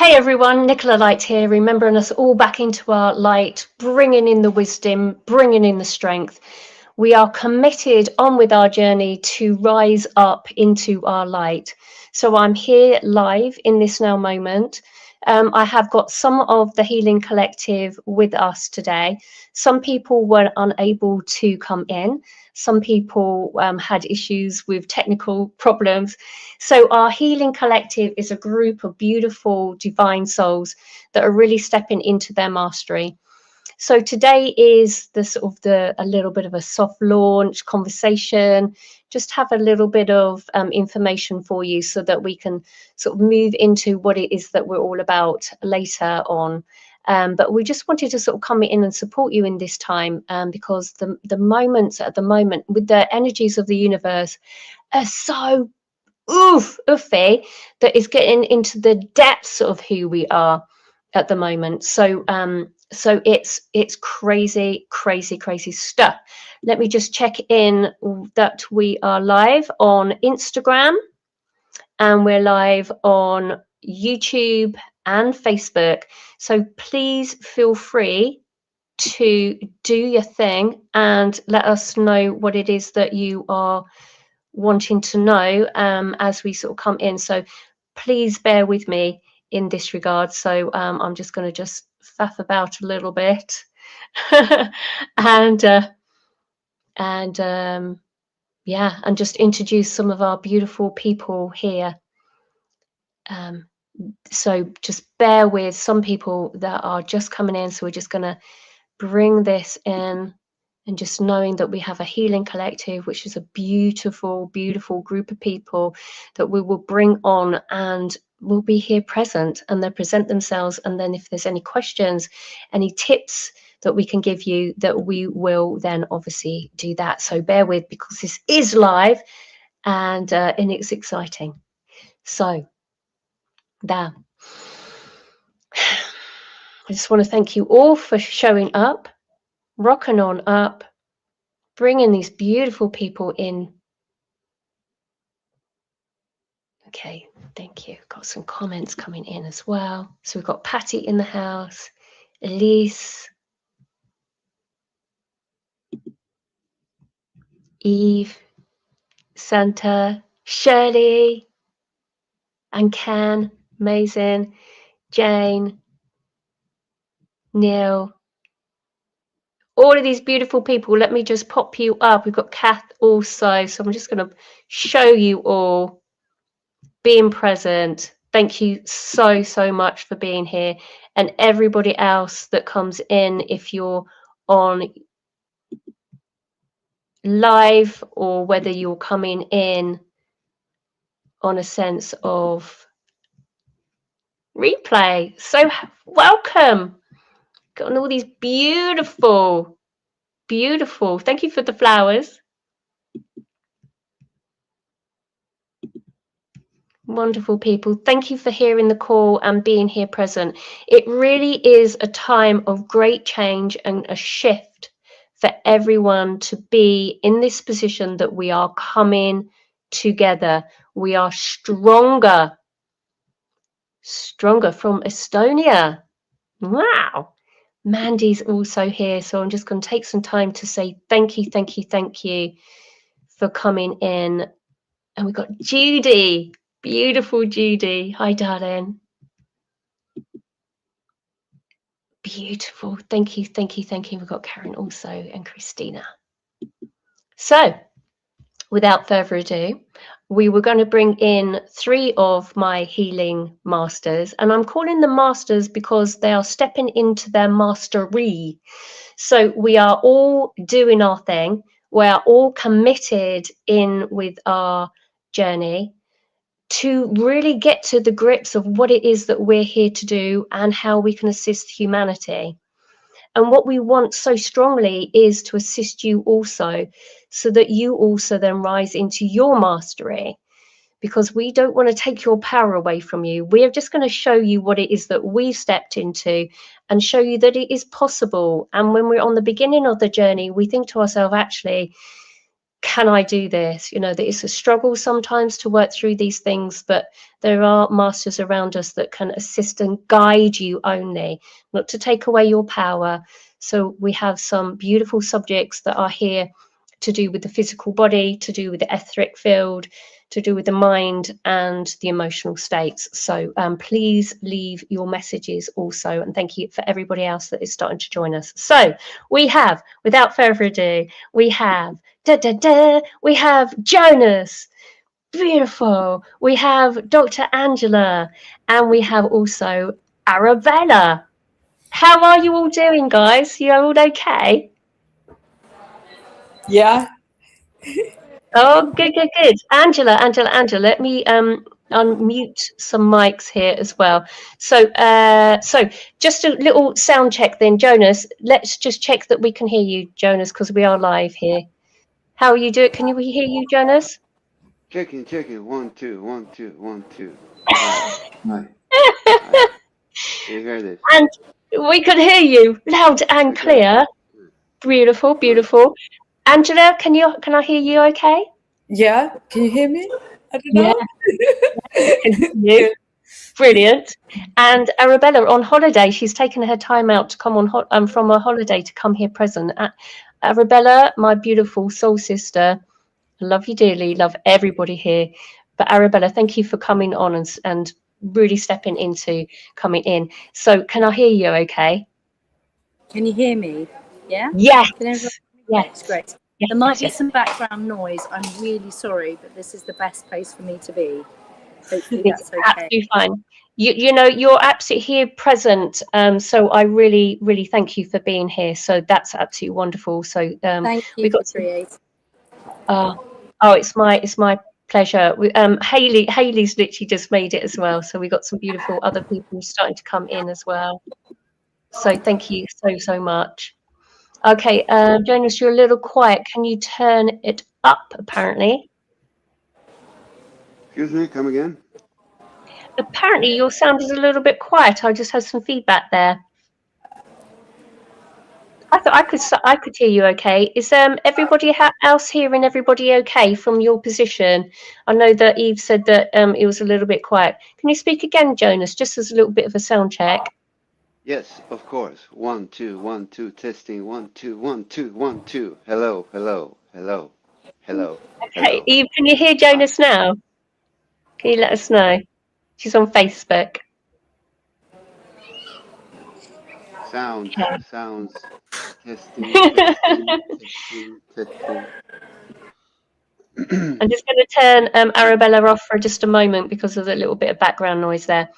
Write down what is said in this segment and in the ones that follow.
Hey everyone, Nicola Light here, remembering us all back into our light, bringing in the wisdom, bringing in the strength. We are committed on with our journey to rise up into our light. So I'm here live in this now moment. I have got some of the Healing Collective with us today. Some people were unable to come in. Some people had issues with technical problems. So our Healing Collective is a group of beautiful divine souls that are really stepping into their mastery. So today is a little bit of a soft launch conversation, just have a little bit of information for you so that we can sort of move into what it is that we're all about later on. But we just wanted to sort of come in and support you in this time because the moments at the moment with the energies of the universe are so oofy that is getting into the depths of who we are at the moment. So it's crazy stuff. Let me just check in that we are live on Instagram and we're live on YouTube and Facebook. So please feel free to do your thing and let us know what it is that you are wanting to know as we sort of come in. So please bear with me in this regard. So I'm just going to just faff about a little bit and just introduce some of our beautiful people here. So just bear with some people that are just coming in. So we're just going to bring this in. And just knowing that we have a Healing Collective, which is a beautiful group of people that we will bring on and will be here present, and they'll present themselves. And then if there's any questions, any tips that we can give you, that we will then obviously do that. So bear with, because this is live and it's exciting. So there. I just want to thank you all for showing up, rocking on up, bringing these beautiful people in. Okay, thank you. Got some comments coming in as well. So we've got Patty in the house, Elise, Eve, Santa, Shirley, and Ken, amazing, Jane, Neil, all of these beautiful people. Let me just pop you up. We've got Kath also. So I'm just going to show you all being present. Thank you so much for being here, and everybody else that comes in, if you're on live or whether you're coming in on a sense of replay. So welcome. Got all these beautiful thank you for the flowers. Wonderful people. Thank you for hearing the call and being here present. It really is a time of great change and a shift for everyone to be in this position that we are coming together. We are stronger from Estonia. Wow. Mandy's also here. So I'm just going to take some time to say thank you for coming in. And we've got Judy. Beautiful Judy. Hi, darling. Beautiful. Thank you. We've got Karen also and Christina. So without further ado, we were going to bring in 3 of my healing masters, and I'm calling them masters because they are stepping into their mastery. So we are all doing our thing. We are all committed in with our journey to really get to the grips of what it is that we're here to do and how we can assist humanity. And what we want so strongly is to assist you also, so that you also then rise into your mastery, because we don't want to take your power away from you. We are just going to show you what it is that we've stepped into and show you that it is possible. And when we're on the beginning of the journey, we think to ourselves, actually, can I do this? You know, that it's a struggle sometimes to work through these things, but there are masters around us that can assist and guide you only, not to take away your power. So we have some beautiful subjects that are here to do with the physical body, to do with the etheric field, to do with the mind and the emotional states. So please leave your messages also. And thank you for everybody else that is starting to join us. So we have, without further ado, we have we have Jonas, beautiful. We have Dr. Angela, and we have also Arabella. How are you all doing, guys? You all okay? Yeah. Oh, good. Angela, let me unmute some mics here as well. So just a little sound check then, Jonas. Let's just check that we can hear you, Jonas, because we are live here. How are you doing? Can we hear you, Jonas? Checking. 1, 2, 1, 2, 1, 2. Hi. Can you hear this? And we can hear you loud and Okay. clear. Beautiful. Angela, can I hear you okay? Yeah. Can you hear me? I don't Yeah, know. can hear you. Brilliant. And Arabella on holiday, she's taken her time out to come on from a holiday to come here present. Arabella, my beautiful soul sister, I love you dearly, love everybody here. But Arabella, thank you for coming on and really stepping into coming in. So can I hear you okay? Can you hear me? Yeah? Yes. Can everyone Yes. Yes, great. Yes, There might be yes. some background noise. I'm really sorry, but this is the best place for me to be. Hopefully It's that's okay. absolutely fine. You know, you're absolutely here present. So I really thank you for being here. So that's absolutely wonderful. So Thank we you got for creating. oh, it's my pleasure. Haley's literally just made it as well. So we got some beautiful other people starting to come in as well. So thank you so much. Okay, Jonas, you're a little quiet. Can you turn it up? Apparently, Excuse me, come again? apparently your sound is a little bit quiet. I just had some feedback there. I thought I could hear you okay. Is everybody else hearing everybody okay from your position? I know that Eve said that it was a little bit quiet. Can you speak again, Jonas, just as a little bit of a sound check? Yes, of course. 1, 2, 1, 2, testing. 1, 2, 1, 2, 1, 2. Hello. Okay, Eve, can you hear Jonas now? Can you let us know? She's on Facebook. Sounds. Testing. I'm just going to turn Arabella off for just a moment because of a little bit of background noise there.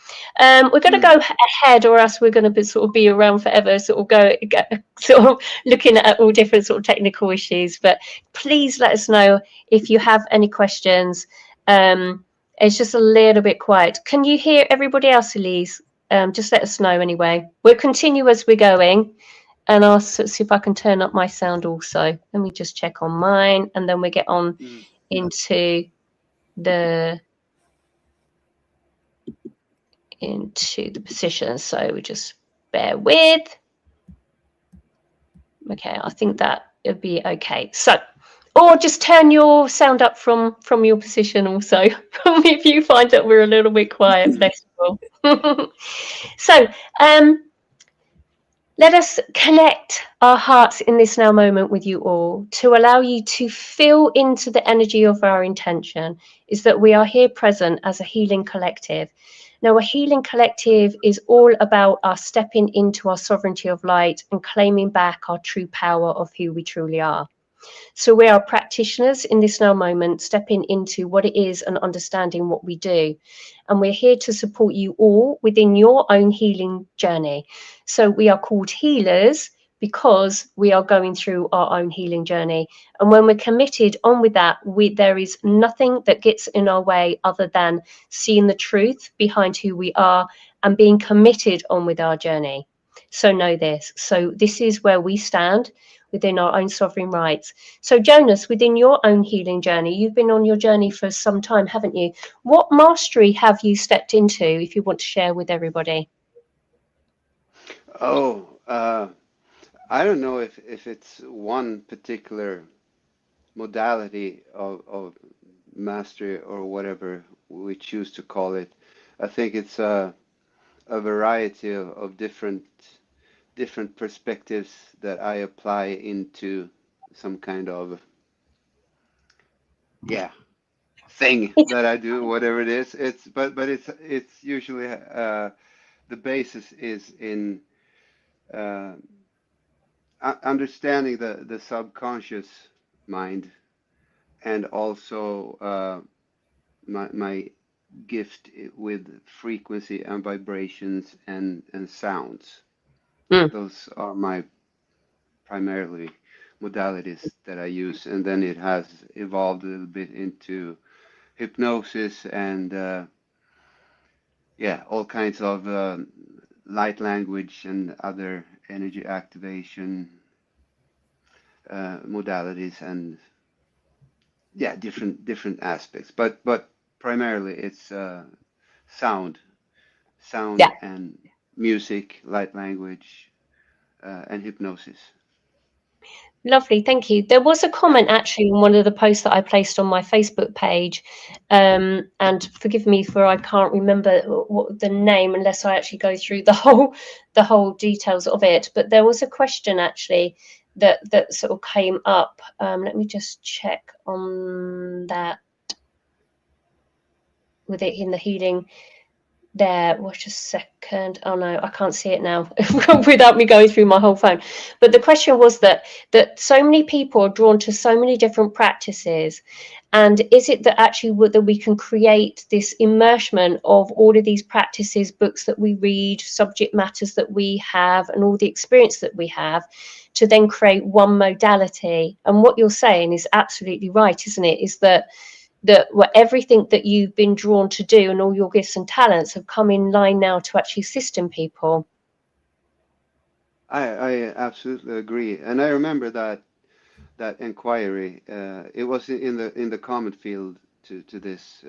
We're going to go ahead, or else we're going to sort of be around forever, sort of looking at all different sort of technical issues. But please let us know if you have any questions. It's just a little bit quiet. Can you hear everybody else, Elise? Just let us know anyway. We'll continue as we're going. And I'll see if I can turn up my sound also. Let me just check on mine, and then we get on into the position. So we just bear with. Okay, I think that it'll be okay. So, or just turn your sound up from your position also if you find that we're a little bit quiet. Bless you all. So, let us connect our hearts in this now moment with you all to allow you to feel into the energy of our intention is that we are here present as a healing collective. Now, a healing collective is all about us stepping into our sovereignty of light and claiming back our true power of who we truly are. So we are practitioners in this now moment, stepping into what it is and understanding what we do. And we're here to support you all within your own healing journey. So we are called healers because we are going through our own healing journey. And when we're committed on with that, there is nothing that gets in our way other than seeing the truth behind who we are and being committed on with our journey. So know this. So this is where we stand within our own sovereign rights. So Jonas, within your own healing journey, you've been on your journey for some time, haven't you? What mastery have you stepped into, if you want to share with everybody? Oh, I don't know if it's one particular modality of mastery, or whatever we choose to call it. I think it's a variety of different perspectives that I apply into some kind of, yeah, thing that I do, whatever it is. But it's usually the basis is in uh, understanding the subconscious mind, and also my gift with frequency and vibrations and sounds. Mm. Those are my primarily modalities that I use, and then it has evolved a little bit into hypnosis and yeah, all kinds of light language and other energy activation modalities, and yeah, different aspects. But primarily it's sound, Yeah. and music, light language, and hypnosis. Lovely, thank you. There was a comment actually on one of the posts that I placed on my Facebook page, and forgive me for I can't remember what the name unless I actually go through the whole details of it. But there was a question actually that sort of came up. Let me just check on that with it in the healing. There, watch a second. Oh no, I can't see it now without me going through my whole phone. But the question was that so many people are drawn to so many different practices, and is it that actually whether we can create this immersion of all of these practices, books that we read, subject matters that we have, and all the experience that we have, to then create one modality? And what you're saying is absolutely right, isn't it? Is that everything that you've been drawn to do and all your gifts and talents have come in line now to actually assist in people. I absolutely agree, and I remember that inquiry. It was in the comment field to this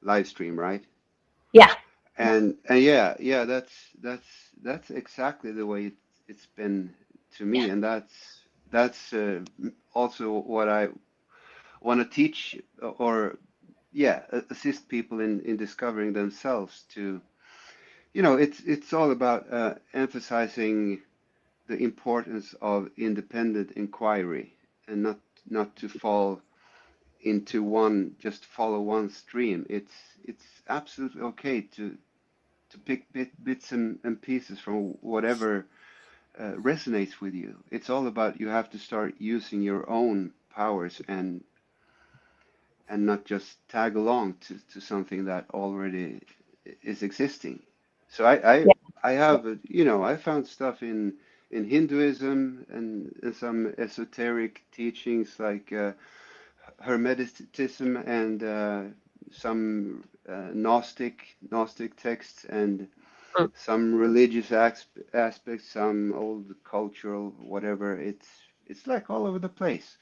live stream, right? Yeah. And yeah, that's exactly the way it's been to me, and that's also what I want to teach, or yeah, assist people in discovering themselves. To, it's all about emphasizing the importance of independent inquiry, and not to fall into just follow one stream. It's absolutely okay to pick bits and pieces from whatever resonates with you. It's all about, you have to start using your own powers, and not just tag along to something that already is existing. So Yeah. I have, I found stuff in Hinduism, and some esoteric teachings like Hermeticism, and some Gnostic texts, and Mm. some religious aspects, some old cultural, whatever. It's like all over the place.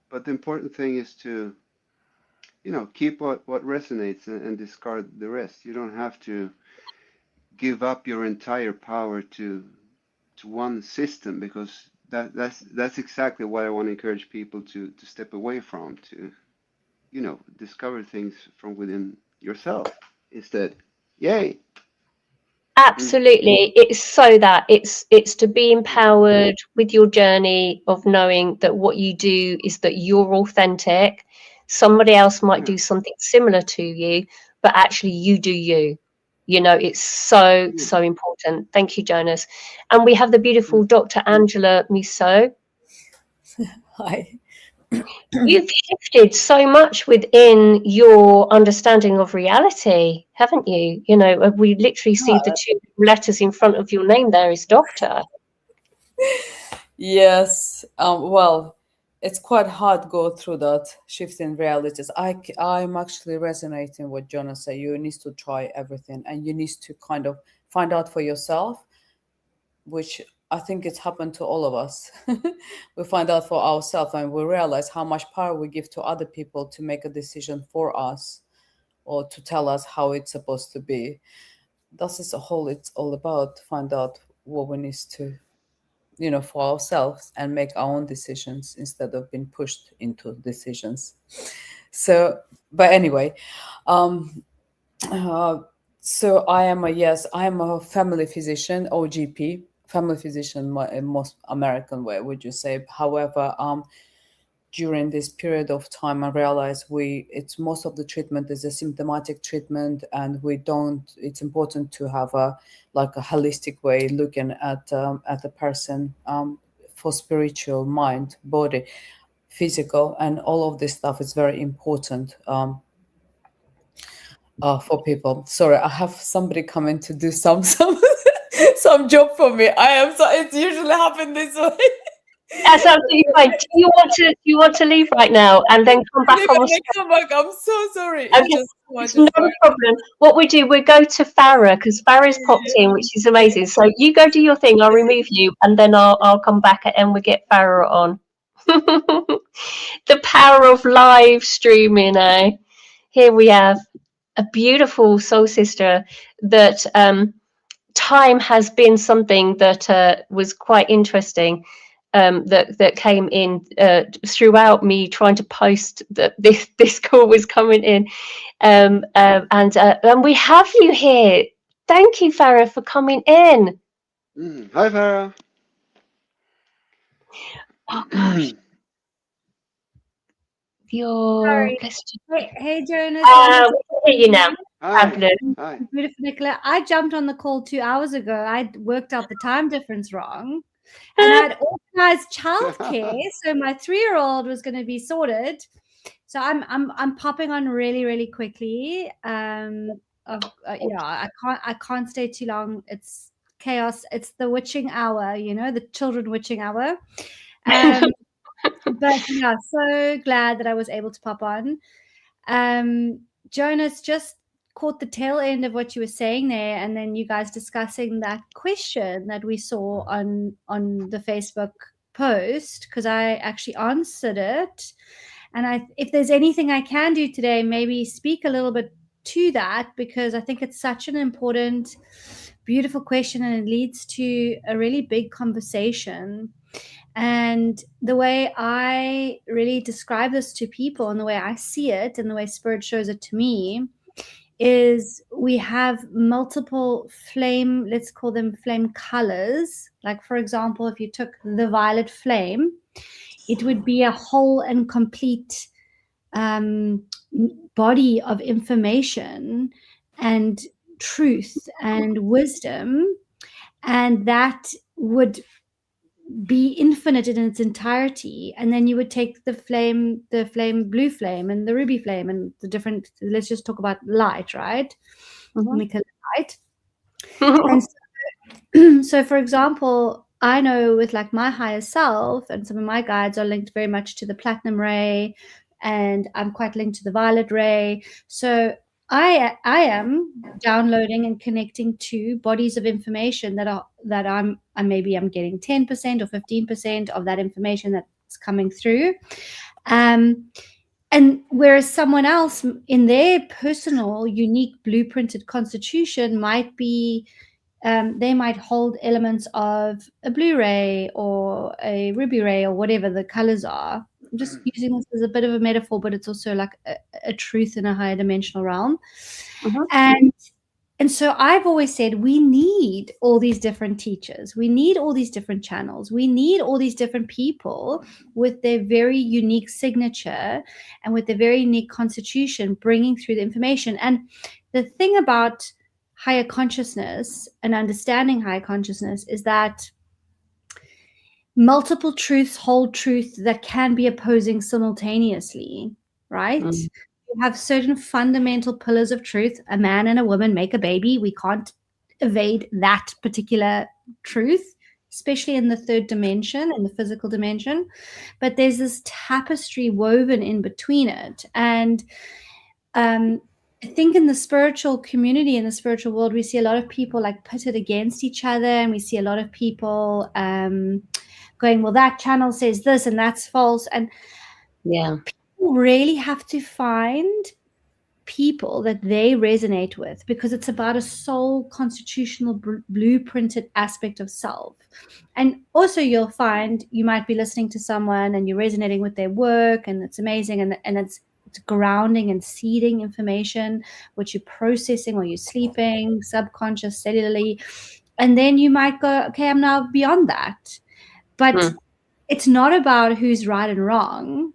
But the important thing is to, keep what resonates, and discard the rest. You don't have to give up your entire power to one system, because that's exactly what I want to encourage people to step away from, to, discover things from within yourself instead. Yay. Mm, Absolutely. It's so that it's to be mm, empowered with your journey of knowing that what you do is that you're authentic. Somebody else might yeah. do something similar to you, but actually you do you. It's so, Yeah. so important. Thank you, Jonas. And we have the beautiful Mm. Dr. Angela Musso. Hi. You've shifted so much within your understanding of reality, haven't you? We literally see the two letters in front of your name there is doctor. Yes. Well, it's quite hard to go through that shift in realities. I'm actually resonating with Jonas said. You need to try everything, and you need to kind of find out for yourself, which I think it's happened to all of us. We find out for ourselves, and we realize how much power we give to other people to make a decision for us, or to tell us how it's supposed to be. That's is a whole it's all about, find out what we need to for ourselves and make our own decisions instead of being pushed into decisions. So, but anyway, so I am a family physician, OGP, family physician, most American way, would you say? However, during this period of time, I realized it's most of the treatment is a symptomatic treatment, and it's important to have a holistic way looking at the person, for spiritual, mind, body, physical, and all of this stuff is very important for people. Sorry, I have somebody coming to do some job for me. It usually happens this way. That's absolutely fine. Do you want to leave right now and then come back on the Come back. I'm so sorry. Okay, it's no problem. What we do, we go to Farah, because Farah's popped in, which is amazing. So you go do your thing, I'll remove you, and then I'll come back and we get Farah on. The power of live streaming, eh? Here we have a beautiful soul sister that time has been something that was quite interesting. That came in throughout me trying to post that this call was coming in, and we have you here. Thank you, Farah, for coming in. Hi, Farah. Oh gosh, Hey, Jonas. we can hear you now. Hi. Hi. Beautiful, Nicola. I jumped on the call 2 hours ago. I worked out the time difference wrong. And I had organized childcare, so my 3-year-old was going to be sorted. So I'm popping on really, really quickly. I can't stay too long. It's chaos. It's the witching hour, the children witching hour. But yeah, so glad that I was able to pop on. Jonas, just caught the tail end of what you were saying there, and then you guys discussing that question that we saw on the Facebook post, because I actually answered it. And if there's anything I can do today, maybe speak a little bit to that, because I think it's such an important, beautiful question, and it leads to a really big conversation. And the way I really describe this to people, and the way I see it, and the way Spirit shows it to me, is we have multiple flame, let's call them flame colors. Like, for example, if you took the violet flame, it would be a whole and complete body of information and truth and wisdom, and that would be infinite in its entirety. And then you would take the flame, blue flame, and the ruby flame, and the different, let's just talk about light, right? Light. And so for example, I know with like my higher self, and some of my guides are linked very much to the platinum ray, and I'm quite linked to the violet ray. So I am downloading and connecting to bodies of information that I'm getting 10% or 15% of that information that's coming through. And whereas someone else in their personal, unique, blueprinted constitution might be, they might hold elements of a blue ray or a ruby ray or whatever the colors are. I'm just using this as a bit of a metaphor, but it's also like a truth in a higher dimensional realm. And so I've always said we need all these different teachers. We need all these different channels. We need all these different people with their very unique signature and with their very unique constitution bringing through the information. And the thing about higher consciousness and understanding higher consciousness is that multiple truths hold truth that can be opposing simultaneously, right? You have certain fundamental pillars of truth. A man and a woman make a baby. We can't evade that particular truth, especially in the third dimension, in the physical dimension. But there's this tapestry woven in between it. And I think in the spiritual community, in the spiritual world, we see a lot of people like pitted against each other, and we see a lot of people going, well, that channel says this and that's false. And people really have to find people that they resonate with, because it's about a soul constitutional blueprinted aspect of self. And also you'll find you might be listening to someone and you're resonating with their work, and it's amazing, and it's grounding and seeding information which you're processing while you're sleeping, subconscious, cellularly. And then you might go, okay, I'm now beyond that. But it's not about who's right and wrong.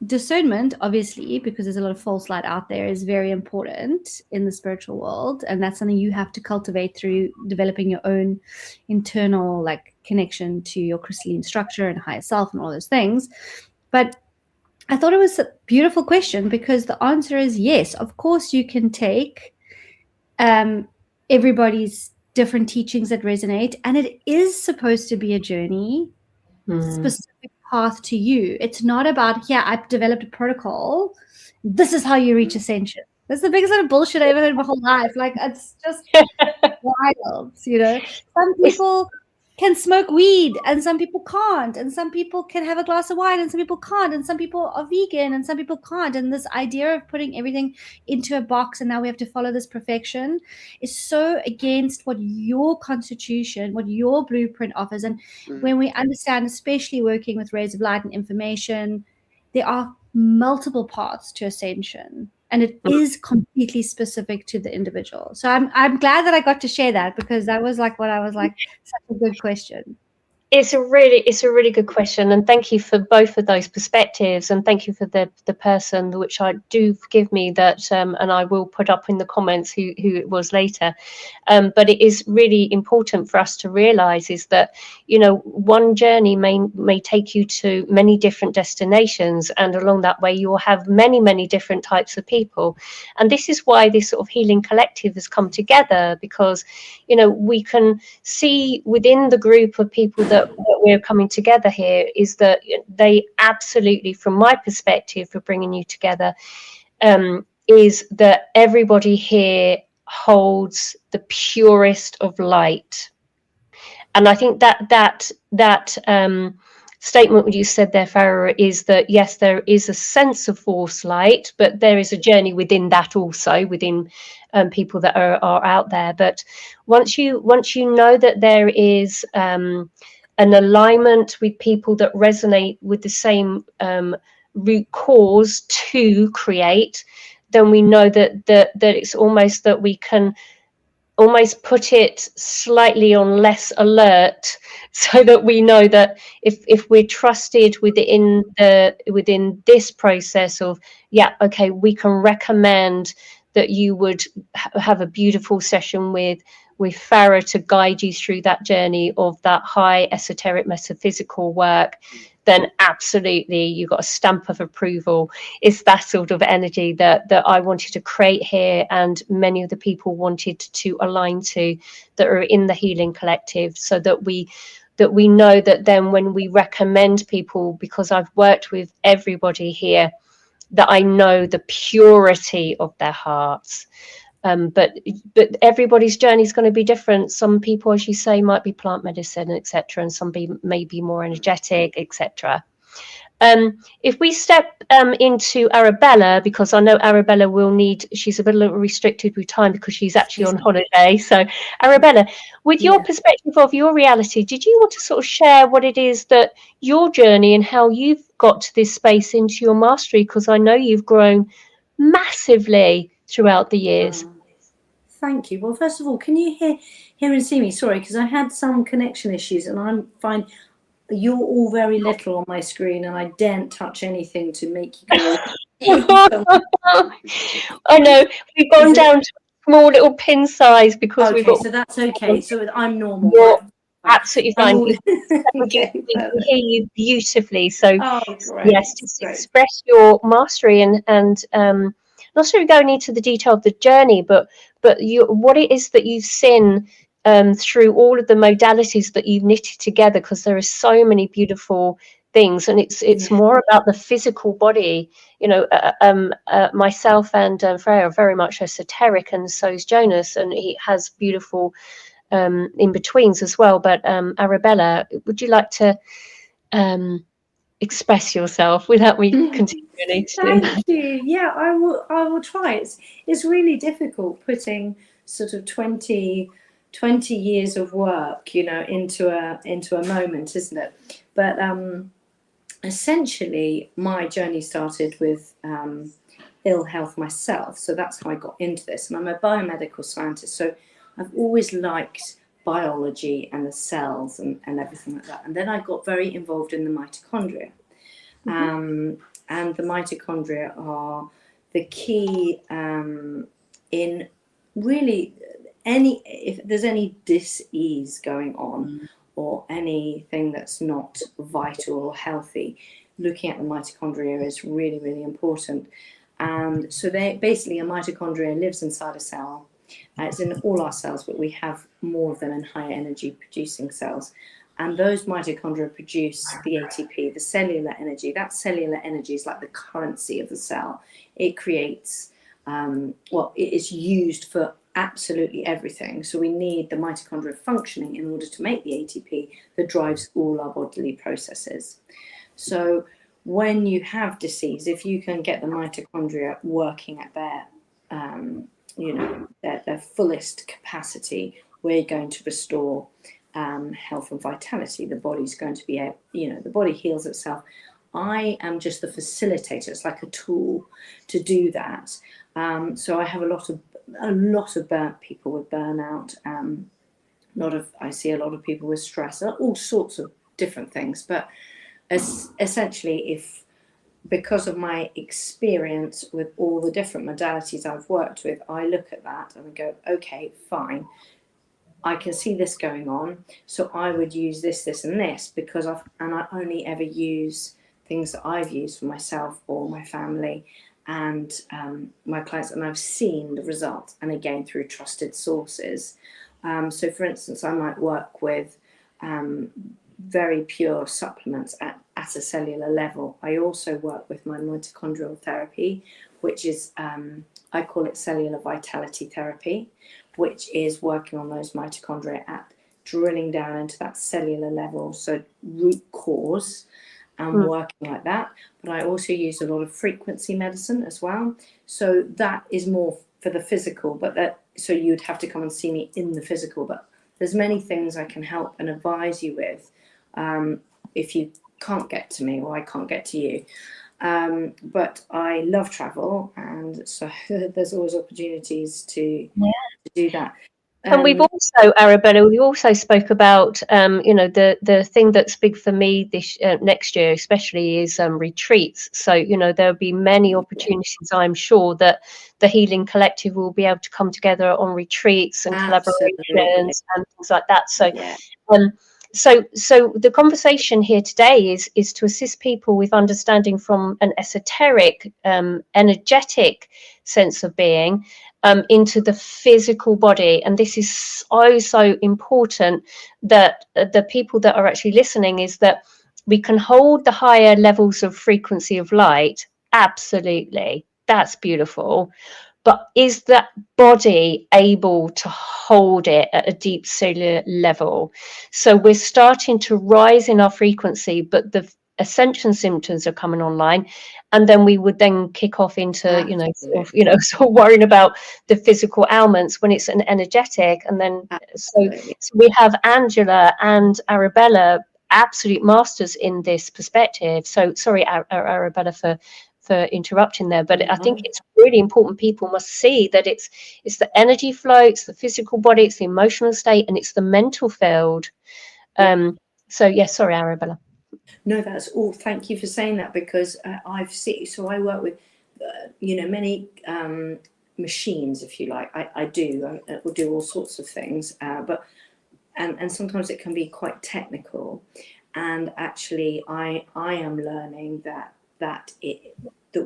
Discernment, obviously, because there's a lot of false light out there, is very important in the spiritual world, and that's something you have to cultivate through developing your own internal like connection to your crystalline structure and higher self and all those things. But I thought it was a beautiful question, because the answer is yes. Of course, you can take everybody's different teachings that resonate, and it is supposed to be a journey, specific path to you. It's not about, yeah, I've developed a protocol, this is how you reach ascension. That's the biggest lot of bullshit I ever heard in my whole life. Like, it's just wild, you know. Some people can smoke weed and some people can't, and some people can have a glass of wine and some people can't, and some people are vegan and some people can't. And this idea of putting everything into a box and now we have to follow this perfection is so against what your constitution, what your blueprint offers. And when we understand, especially working with rays of light and information, there are multiple paths to ascension, and it is completely specific to the individual. So I'm glad that I got to share that, because that was like what I was like, such a good question. It's a really good question, and thank you for both of those perspectives, and thank you for the person, which I do forgive me that, and I will put up in the comments who it was later. But it is really important for us to realize is that, you know, one journey may take you to many different destinations, and along that way you will have many different types of people. And this is why this sort of healing collective has come together, because, you know, we can see within the group of people that we're coming together here is that they absolutely, from my perspective for bringing you together, is that everybody here holds the purest of light. And I think that statement what you said there, Farah, is that yes, there is a sense of force light, but there is a journey within that also, within people that are out there. But once you know that there is an alignment with people that resonate with the same root cause to create, then we know that it's almost that we can almost put it slightly on less alert, so that we know that if we're trusted within this process of, yeah, okay, we can recommend that you would have a beautiful session with Farah to guide you through that journey of that high esoteric metaphysical work, then absolutely you got a stamp of approval. It's that sort of energy that I wanted to create here, and many of the people wanted to align to that are in the healing collective, so that we know that then when we recommend people, because I've worked with everybody here, that I know the purity of their hearts. But everybody's journey is going to be different. Some people, as you say, might be plant medicine, etc., and some may be more energetic, etc. If we step into Arabella, because I know Arabella will need, she's a little restricted with time because she's actually on holiday. So Arabella, with your perspective of your reality, did you want to sort of share what it is that your journey and how you've got to this space into your mastery? Because I know you've grown massively throughout the years. Thank you. Well, first of all, can you hear and see me? Sorry, because I had some connection issues, and I'm fine. You're all very little on my screen, and I daren't touch anything to make you go. I know we've gone down to small little pin size because we've got. So that's okay. So I'm normal. You're absolutely fine. Okay, we can hear you beautifully. So great. yes, just express your mastery and not necessarily going into the detail of the journey, but what it is that you've seen through all of the modalities that you've knitted together, because there are so many beautiful things, and it's more about the physical body. You know, myself and Freya are very much esoteric, and so is Jonas, and he has beautiful in betweens as well. But Arabella, would you like to express yourself without me continuing to. Thank you. Yeah, I will try. It's really difficult putting sort of 20 years of work, you know, into a moment, isn't it? But essentially my journey started with ill health myself, so that's how I got into this. And I'm a biomedical scientist, so I've always liked biology and the cells and everything like that. And then I got very involved in the mitochondria. And the mitochondria are the key in really if there's any dis-ease going on or anything that's not vital or healthy, looking at the mitochondria is really, really important. And so they basically, a mitochondria lives inside a cell. It's in all our cells, but we have more of them in higher energy producing cells. And those mitochondria produce the ATP, the cellular energy. That cellular energy is like the currency of the cell. It creates, it is used for absolutely everything. So we need the mitochondria functioning in order to make the ATP that drives all our bodily processes. So when you have disease, if you can get the mitochondria working at their, their fullest capacity, we're going to restore health and vitality. The body's going to be, the body heals itself. I am just the facilitator. It's like a tool to do that. So I have a lot of burnt people with burnout. I see a lot of people with stress, all sorts of different things. But essentially, because of my experience with all the different modalities I've worked with, I look at that and go, okay, fine. I can see this going on, so I would use this, this, and this because I only ever use things that I've used for myself or my family and my clients, and I've seen the results, and again through trusted sources. So, for instance, I might work with very pure supplements at a cellular level. I also work with my mitochondrial therapy, which is I call it cellular vitality therapy, which is working on those mitochondria at drilling down into that cellular level, so root cause, and working like that. But I also use a lot of frequency medicine as well. So that is more for the physical, so you'd have to come and see me in the physical. But there's many things I can help and advise you with if you can't get to me or I can't get to you. But I love travel, and so there's always opportunities to do that. And we've also, Arabella, we also spoke about, the thing that's big for me this next year, especially, is retreats. So, there'll be many opportunities, I'm sure, that the Healing Collective will be able to come together on retreats and collaborations and things like that. So, So the conversation here today is to assist people with understanding from an esoteric, energetic sense of being into the physical body. And this is so important that the people that are actually listening is that we can hold the higher levels of frequency of light. Absolutely. That's beautiful. But is that body able to hold it at a deep cellular level? So we're starting to rise in our frequency, but the Ascension symptoms are coming online, and then we would then kick off into sort of worrying about the physical ailments when it's an energetic. And then so we have Angela and Arabella, absolute masters in this perspective. So sorry, Arabella, for interrupting there, but I think it's really important. People must see that it's the energy flow, it's the physical body, it's the emotional state, and it's the mental field. So yes, sorry, Arabella. No, that's all. Thank you for saying that, because I've seen. So I work with, many machines, if you like. I will do all sorts of things, but sometimes it can be quite technical. And actually, I am learning that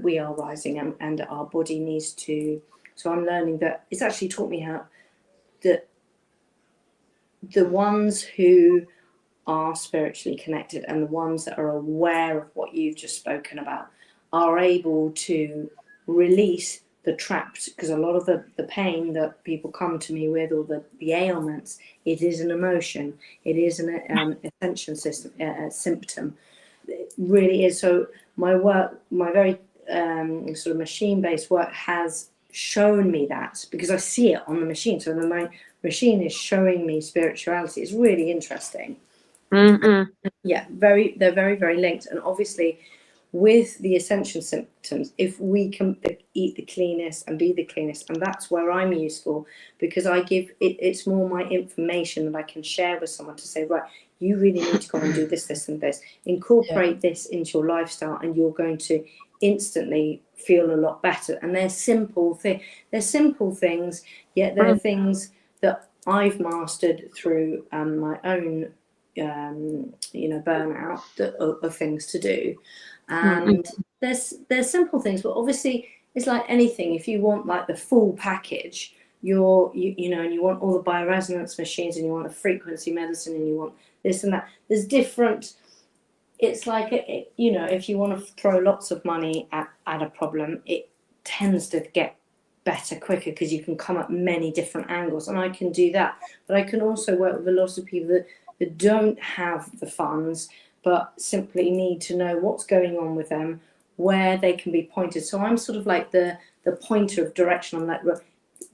we are rising and our body needs to. So I'm learning that it's actually taught me how the ones who are spiritually connected and the ones that are aware of what you've just spoken about are able to release the trapped, because a lot of the pain that people come to me with, or the ailments, it is an emotion, it is an Ascension system symptom. really is. So my work, my very sort of machine-based work has shown me that, because I see it on the machine. So my machine is showing me spirituality. It's really interesting. Yeah, they're very, very linked. And obviously with the Ascension symptoms, if we can eat the cleanest and be the cleanest, and that's where I'm useful, because I give it's more my information that I can share with someone to say, right, you really need to go and do this, this and this, incorporate this into your lifestyle, and you're going to instantly feel a lot better. And they're simple things, yet they're things that I've mastered through my own burnout of things to do. And there's simple things, but obviously it's like anything. If you want like the full package, and you want all the bioresonance machines, and you want the frequency medicine, and you want this and that, there's different. It's like if you want to throw lots of money at a problem, it tends to get better quicker, because you can come at many different angles, and I can do that. But I can also work with a lot of people that don't have the funds, but simply need to know what's going on with them, where they can be pointed. So I'm sort of like the pointer of direction. I'm like, look,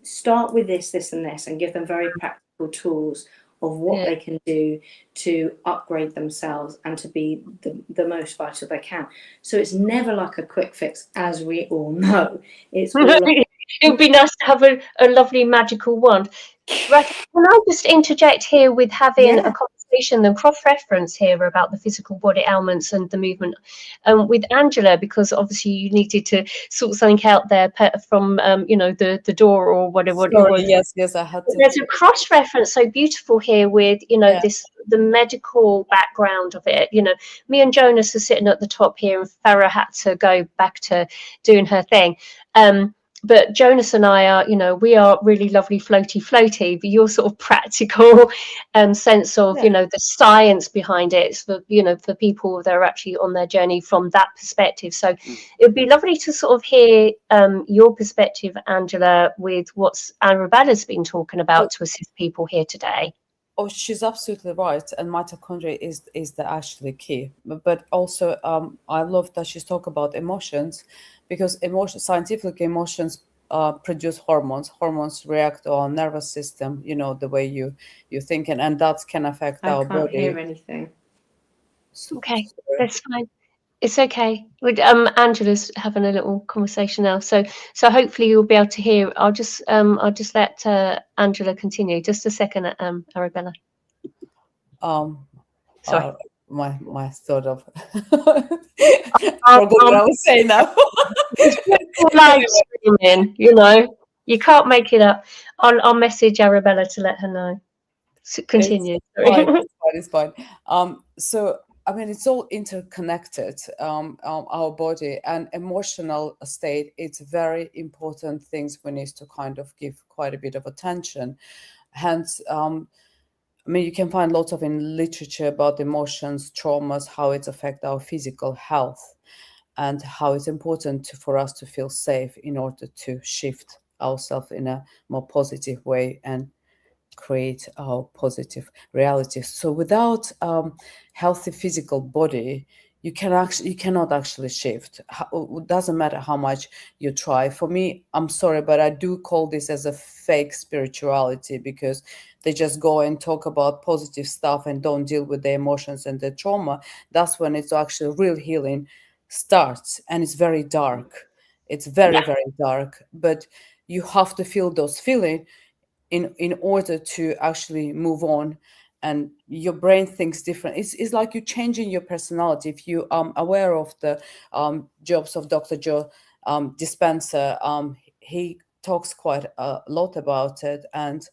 start with this, this and this, and give them very practical tools of what they can do to upgrade themselves and to be the most vital they can. So it's never like a quick fix, as we all know. It's all like, it would be nice to have a lovely magical wand. Right, can I just interject here with having a conversation and cross-reference here about the physical body ailments and the movement with Angela, because obviously you needed to sort something out there from the door or whatever. Sorry, yes, I had to. There's a cross-reference so beautiful here with the medical background of it. Me and Jonas are sitting at the top here, and Farah had to go back to doing her thing. But Jonas and I are, we are really lovely floaty, but your sort of practical sense of, the science behind it, it's for, for people that are actually on their journey from that perspective. So it would be lovely to sort of hear your perspective, Angela, with what Arabella's been talking about to assist people here today. Oh, she's absolutely right, and mitochondria is the actually key. But also, I love that she's talking about emotions, because scientific emotions produce hormones. Hormones react to our nervous system. The way you think, and that can affect our body. I can't hear anything. Okay, that's fine. It's okay. Angela's having a little conversation now, so hopefully you'll be able to hear. I'll just let Angela continue. Just a second, Arabella. Sorry, my thought of forgot what I was saying now. Live streaming, you can't make it up. I'll message Arabella to let her know. So continue. It's fine. So. I mean, it's all interconnected, our body and emotional state. It's very important things we need to kind of give quite a bit of attention. Hence, you can find lots of in literature about emotions, traumas, how it affects our physical health, and how it's important for us to feel safe in order to shift ourselves in a more positive way and create our positive reality. So without healthy physical body, you cannot actually shift. It doesn't matter how much you try. For me, I'm sorry, but I do call this as a fake spirituality, because they just go and talk about positive stuff and don't deal with the emotions and the trauma. That's when it's actually real healing starts, and it's very dark. It's very, very dark, but you have to feel those feelings in order to actually move on, and your brain thinks different. It's like you're changing your personality. If you are aware of the jobs of Dr. Joe Dispenza, he talks quite a lot about it, and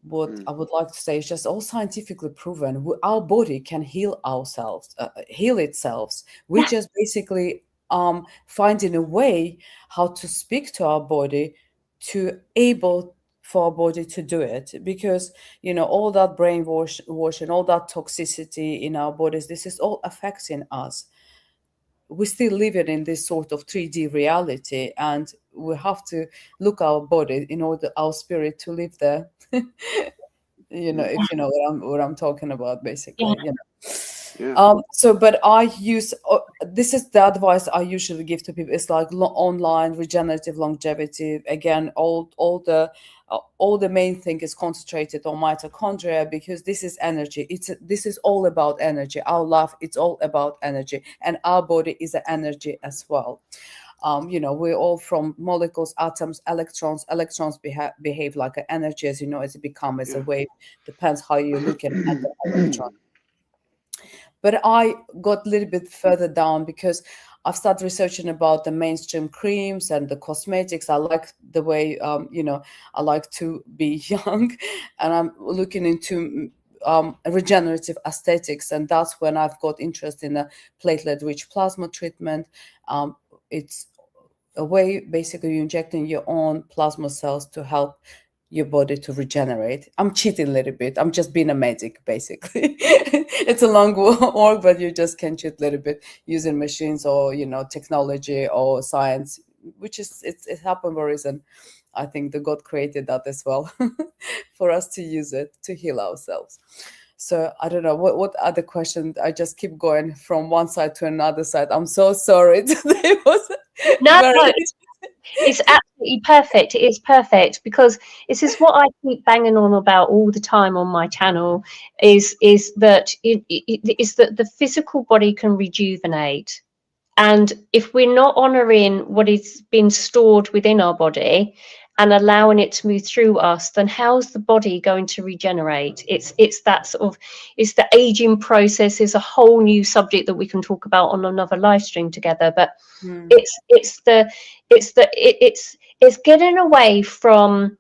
what I would like to say is just all scientifically proven. Our body can heal itself. We just basically finding a way how to speak to our body to able for our body to do it, because all that brainwash and all that toxicity in our bodies, this is all affecting us. We still live in this sort of 3D reality, and we have to look our body in order our spirit to live there. If you know what I'm talking about, basically. Yeah. So, but I use this is the advice I usually give to people. It's like online regenerative longevity. Again, all the main thing is concentrated on mitochondria, because this is energy. This is all about energy. Our life, it's all about energy, and our body is an energy as well. We're all from molecules, atoms, electrons. Electrons behave like an energy, as you know, as it becomes as a wave. Depends how you're looking at the electron. But I got a little bit further down because I've started researching about the mainstream creams and the cosmetics. I like the way, I like to be young, and I'm looking into regenerative aesthetics. And that's when I've got interest in the platelet-rich plasma treatment. It's a way, basically, you're injecting your own plasma cells to help your body to regenerate. I'm cheating a little bit. I'm just being a medic, basically. It's a long work, but you just can cheat a little bit using machines or, technology or science, which is, it happened for a reason. I think the God created that as well for us to use it to heal ourselves. So I don't know what other question. I just keep going from one side to another side. I'm so sorry. Today was No, it's absolutely perfect. It is perfect, because this is what I keep banging on about all the time on my channel, is that is that the physical body can rejuvenate. And if we're not honouring what has been stored within our body and allowing it to move through us, then how's the body going to regenerate? It's that sort of, it's the aging process. Is a whole new subject that we can talk about on another live stream together. But it's getting away from,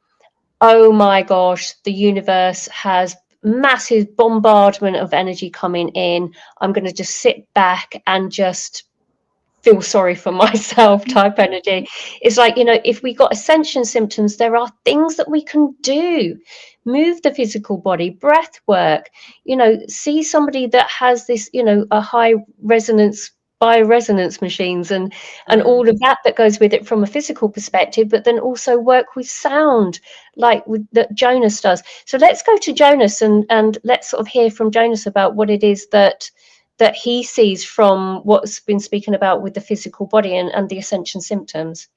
oh my gosh, the universe has massive bombardment of energy coming in. I'm going to just sit back and just feel sorry for myself type energy. It's like, if we got Ascension symptoms, there are things that we can do. Move the physical body, breath work, see somebody that has this, a high resonance bioresonance machines and all of that goes with it from a physical perspective, but then also work with sound like that Jonas does. So let's go to Jonas and let's sort of hear from Jonas about what it is that he sees from what's been speaking about with the physical body and the Ascension symptoms.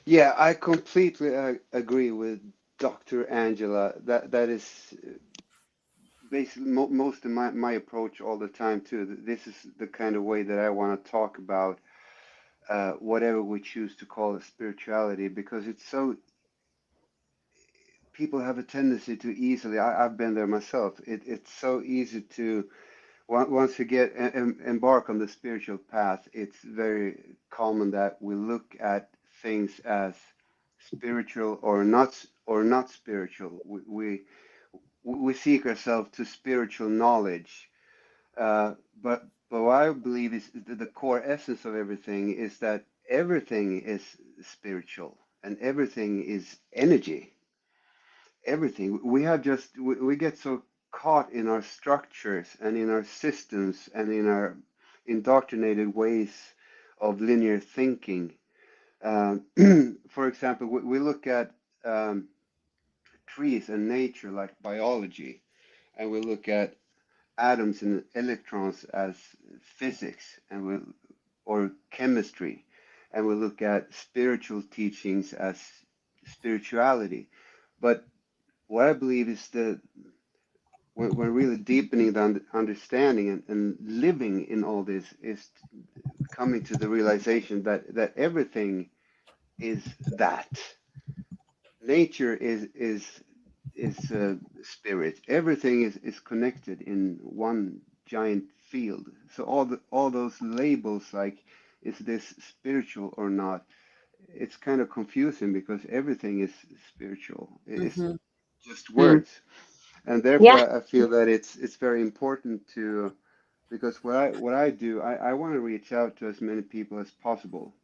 Yeah, I completely agree with Dr. Angela. That is basically most of my approach all the time too. This is the kind of way that I want to talk about whatever we choose to call it spirituality, because it's so, people have a tendency to easily, I've been there myself. It's so easy to, once you get embark on the spiritual path, it's very common that we look at things as spiritual or not spiritual. We seek ourselves to spiritual knowledge, but what I believe is the core essence of everything is that everything is spiritual and everything is energy. Everything. We get so caught in our structures and in our systems and in our indoctrinated ways of linear thinking. For example, we look at trees and nature like biology, and we look at atoms and electrons as physics, or chemistry, and we look at spiritual teachings as spirituality. But what I believe is that we're really deepening the understanding and living in all this is coming to the realization that everything is that. Nature is spirit. Everything is connected in one giant field. So all those labels, like, is this spiritual or not? It's kind of confusing because everything is spiritual. It's just words. And therefore Yeah. I feel that it's very important to, because what I do, I want to reach out to as many people as possible.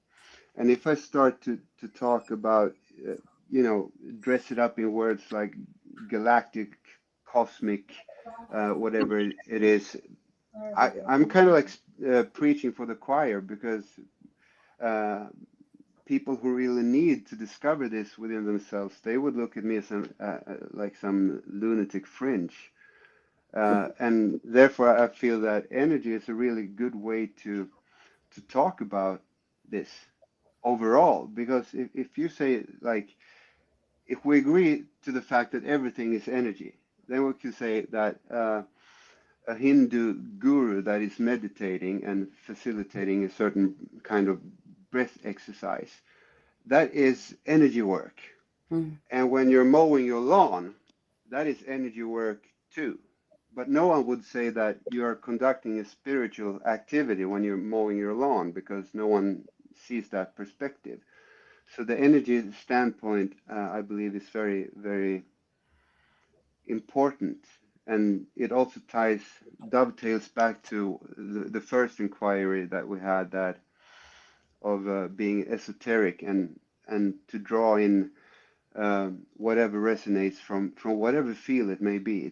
And if I start to talk about, dress it up in words like galactic, cosmic, whatever it is, I'm kind of like preaching for the choir, because uh, people who really need to discover this within themselves, they would look at me as like some lunatic fringe. And therefore, I feel that energy is a really good way to talk about this overall. Because if you say, like, if we agree to the fact that everything is energy, then we can say that a Hindu guru that is meditating and facilitating a certain kind of breath exercise, that is energy work. Mm. And when you're mowing your lawn, that is energy work too. But no one would say that you are conducting a spiritual activity when you're mowing your lawn, because no one sees that perspective. So the energy standpoint, I believe, is very, very important. And it also dovetails back to the first inquiry that we had, that of being esoteric and to draw in whatever resonates from whatever field it may be.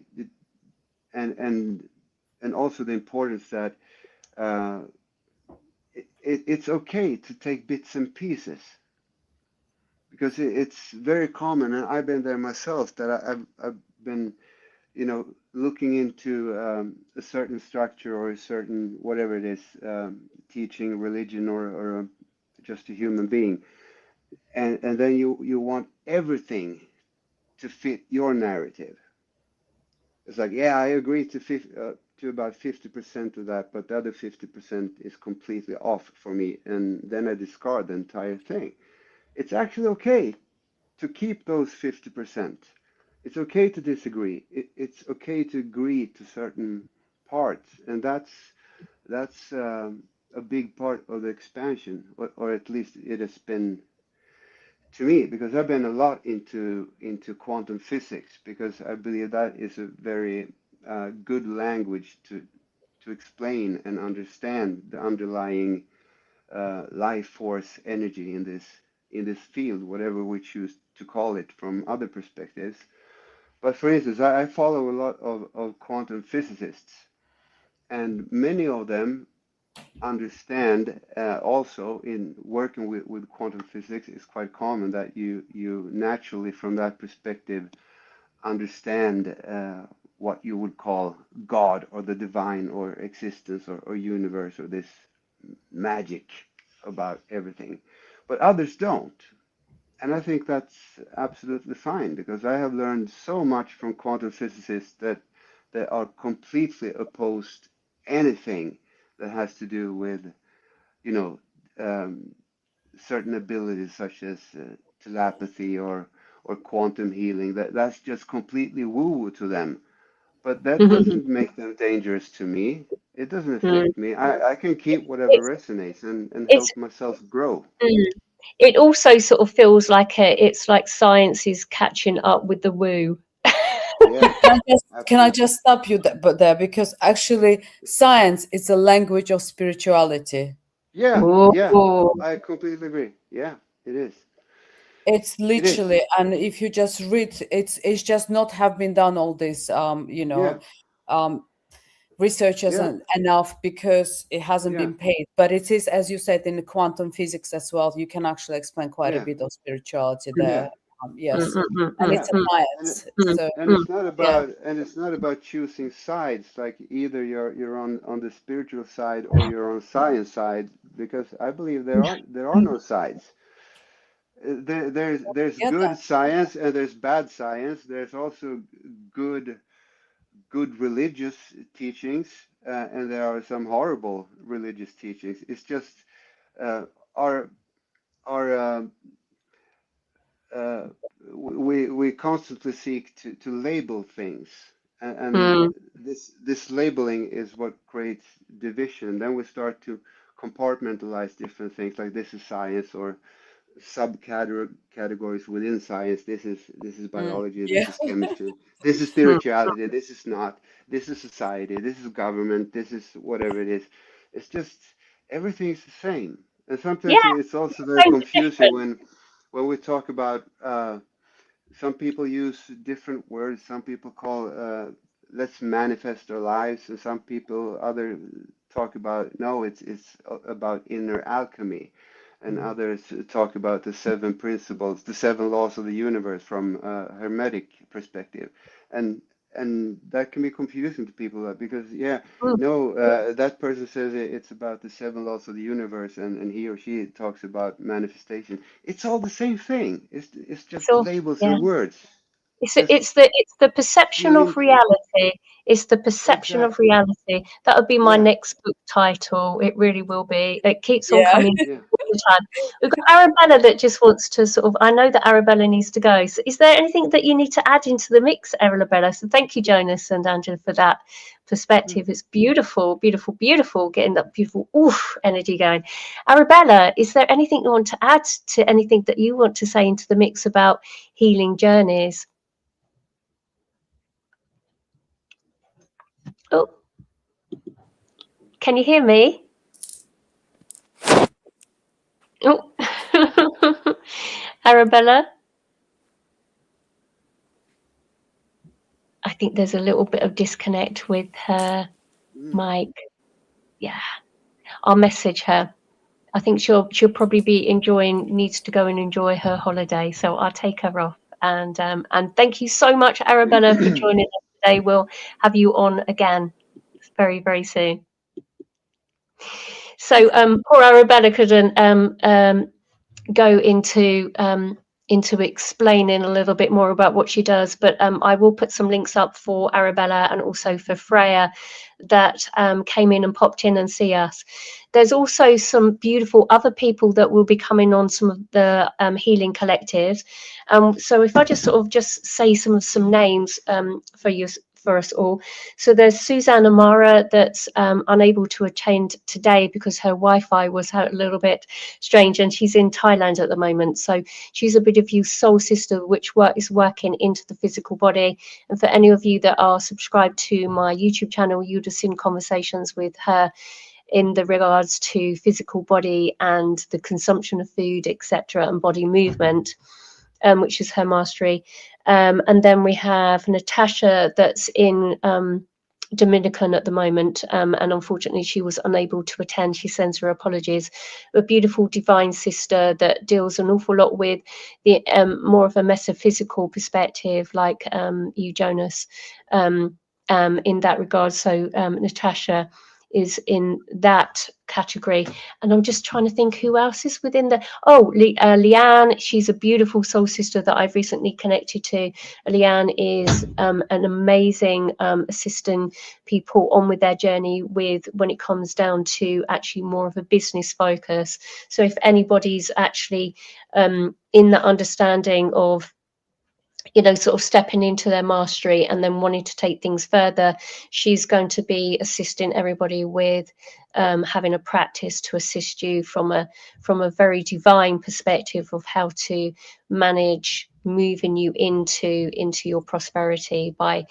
And also the importance that it's okay to take bits and pieces, because it's very common, and I've been there myself, that I've been, looking into a certain structure or a certain whatever it is, teaching, religion, or just a human being, and then you want everything to fit your narrative. It's like, yeah, I agree to about 50% of that, but the other 50% is completely off for me, and then I discard the entire thing. It's actually okay to keep those 50%. It's okay to disagree. It's okay to agree to certain parts, and that's a big part of the expansion, or at least it has been to me, because I've been a lot into quantum physics, because I believe that is a very good language to explain and understand the underlying life force energy in this field, whatever we choose to call it from other perspectives. But for instance, I follow a lot of quantum physicists, and many of them understand, also in working with quantum physics, it's quite common that you naturally from that perspective understand what you would call God or the divine or existence or universe or this magic about everything. But others don't. And I think that's absolutely fine, because I have learned so much from quantum physicists that are completely opposed anything that has to do with, you know, um, certain abilities such as telepathy or quantum healing. That's just completely woo-woo to them. But that doesn't make them dangerous to me. It doesn't affect me. I can keep whatever It's resonates and it's help myself grow. it also sort of feels like it's like science is catching up with the woo. Yeah, Can I absolutely. just stop you there, because actually science is a language of spirituality. Yeah, yeah, Oh, I completely agree. Yeah, it is. It's It is. literally, and if you just read, it's just not have been done all this, Yeah, um, researchers yeah, enough, because it hasn't yeah, been paid. But it is, as you said, in the quantum physics as well. You can actually explain quite a yeah, bit of spirituality yeah, there. Yes, and it's yeah. a And science. So yeah, it's not about choosing sides, like either you're on the spiritual side or you're on science side, because I believe there are no sides. There's get good that. science and there's bad science. There's also good religious teachings, and there are some horrible religious teachings. It's just uh, our our uh, we constantly seek to label things, and this labeling is what creates division. Then we start to compartmentalize different things, like this is science, or subcategories within science. This is biology, Yeah. this is chemistry, this is spirituality, this is not, this is society, this is government, this is whatever it is. It's just everything's the same. And yeah, sometimes it's also very so confusing when we talk about some people use different words. Some people call let's manifest our lives, and some people other talk about no, it's about inner alchemy, and others talk about the seven principles, the seven laws of the universe from a hermetic perspective, and and that can be confusing to people because Mm. that person says it's about the 7 laws of the universe, and he or she talks about manifestation. It's all the same thing. It's just So labels yeah. and words. It's Just it's the perception feel of into it. reality. It's the perception of Exactly. reality. That would be my Yeah. next book title. It really will be. It keeps on Yeah. coming Yeah. all the time. We've got Arabella that just wants to sort of. I know that Arabella needs to go. So is there anything that you need to add into the mix, Arabella? So thank you, Jonas and Angela, for that perspective. It's beautiful, beautiful, beautiful. Getting that beautiful oof energy going. Arabella, is there anything you want to add to anything that you want to say into the mix about healing journeys? Oh, can you hear me? Oh, Arabella? I think there's a little bit of disconnect with her mic. Yeah, I'll message her. I think she'll probably be needs to go and enjoy her holiday. So I'll take her off. And thank you so much, Arabella, for joining us today. We'll have you on again very, very soon. So poor Arabella couldn't go into explaining a little bit more about what she does, but I will put some links up for Arabella and also for Freya that came in and popped in and see us. There's also some beautiful other people that will be coming on some of the healing collectives. So if I just say some names for us all. So there's Suzanne Amara that's unable to attend today because her Wi-Fi was a little bit strange, and she's in Thailand at the moment. So she's a bit of you soul sister, which is working into the physical body. And for any of you that are subscribed to my YouTube channel, you'd have seen conversations with her in the regards to physical body and the consumption of food, etc., and body movement, which is her mastery. And then we have Natasha that's in Dominican at the moment, and unfortunately she was unable to attend. She sends her apologies. A beautiful divine sister that deals an awful lot with the more of a metaphysical perspective, like you, Jonas, in that regard. So Natasha is in that category, and I'm just trying to think who else is within the Leanne. She's a beautiful soul sister that I've recently connected to. Leanne is an amazing assisting people on with their journey with when it comes down to actually more of a business focus. So if anybody's actually in that understanding of sort of stepping into their mastery and then wanting to take things further, she's going to be assisting everybody with having a practice to assist you from a very divine perspective of how to manage moving you into your prosperity by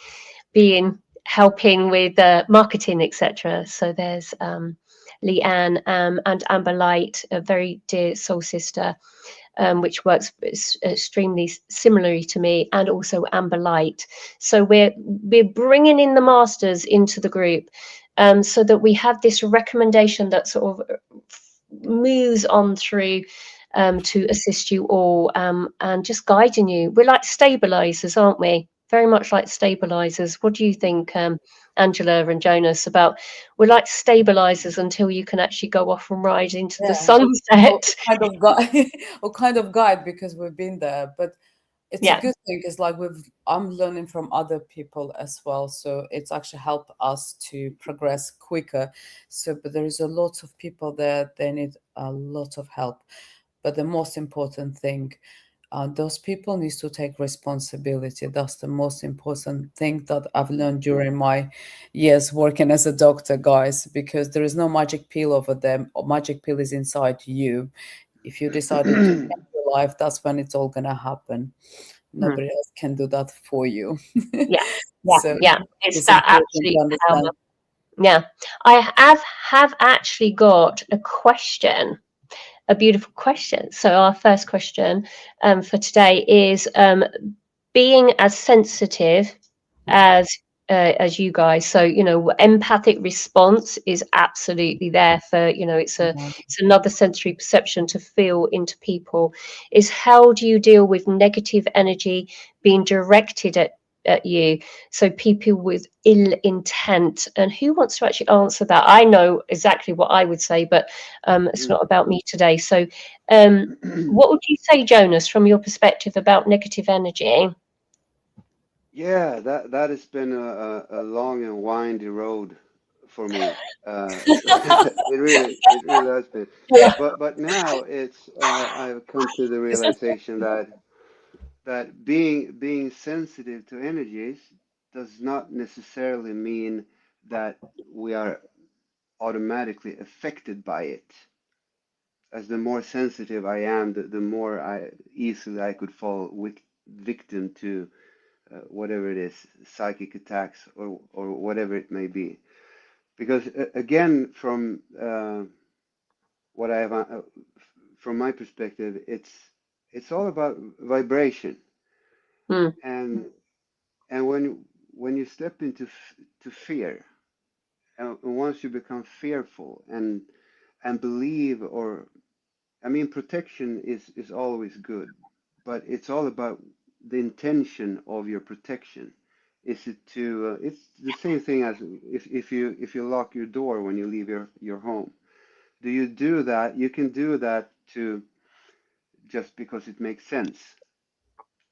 helping with marketing, etc. So there's Leanne and Amber Light, a very dear soul sister, which works extremely similarly to me, and also Amber Light. So we're bringing in the masters into the group, so that we have this recommendation that sort of moves on through to assist you all, and just guiding you. We're like stabilizers, aren't we? Very much like stabilizers. What do you think, Angela and Jonas, about we're like stabilizers until you can actually go off and ride into the sunset? Kind of guide, because we've been there. But it's a good thing, because like I'm learning from other people as well, so it's actually helped us to progress quicker. So but there is a lot of people there, they need a lot of help. But the most important thing, those people need to take responsibility. That's the most important thing that I've learned during my years working as a doctor, guys, because there is no magic pill over them. Magic pill is inside you. If you decided to change your life, that's when it's all going to happen. Nobody else can do that for you. So It's that absolute power. Yeah, I have actually got a question, a beautiful question. So our first question for today is, being as sensitive as you guys, so empathic response is absolutely there for it's another sensory perception to feel into people. Is how do you deal with negative energy being directed at at you. So people with ill intent. And who wants to actually answer that? I know exactly what I would say, but it's not about me today. So what would you say, Jonas, from your perspective about negative energy? Yeah, that has been a long and windy road for me. It really has been. But now I've come to the realization that being sensitive to energies does not necessarily mean that we are automatically affected by it. As the more sensitive I am, the more easily I could fall victim to whatever it is, psychic attacks or whatever it may be. Because again, what I have, from my perspective, it's all about vibration, Mm, and when you step into to fear, and once you become fearful and believe, or I mean, protection is always good, but it's all about the intention of your protection. Is it to? It's the same thing as if you lock your door when you leave your home. Do you do that? You can do that to just because it makes sense,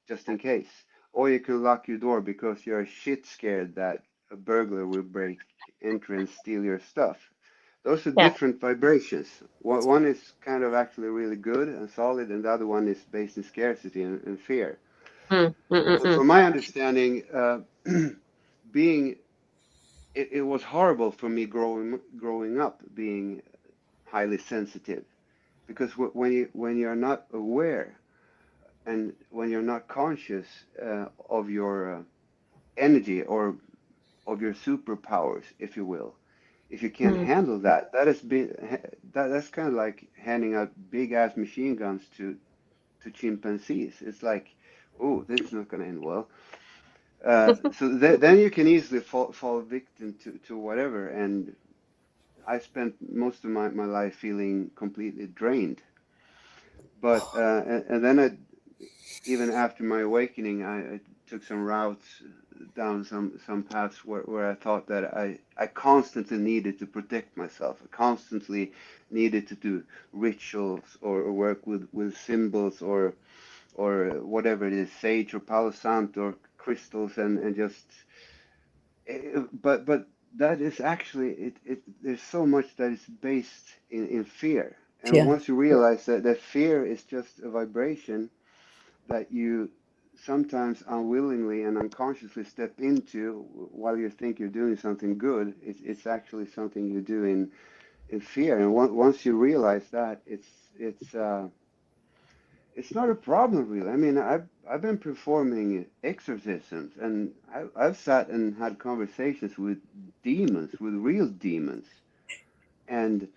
just in case, or you can lock your door because you're shit scared that a burglar will break, enter, and steal your stuff. Those are yeah. different vibrations. One is kind of actually really good and solid, and the other one is based in scarcity and fear. Mm, mm, mm, And mm, from my understanding, being it was horrible for me growing up being highly sensitive, because when you're not aware and when you're not conscious of your energy or of your superpowers, if you will. If you can't mm. handle that, that's kind of like handing out big ass machine guns to chimpanzees. It's like, oh, this is not going to end well. So then you can easily fall victim to whatever. And I spent most of my life feeling completely drained. But and then even after my awakening, I took some routes down some paths where I thought that I constantly needed to protect myself. I constantly needed to do rituals or work with symbols or whatever it is, sage or palo santo or crystals and just but that is actually there's so much that is based in fear. And Yeah. once you realize that fear is just a vibration that you sometimes unwillingly and unconsciously step into while you think you're doing something good, it's actually something you do in fear. And once you realize that, it's not a problem really. I mean, I've been performing exorcisms, and I've sat and had conversations with demons, with real demons, and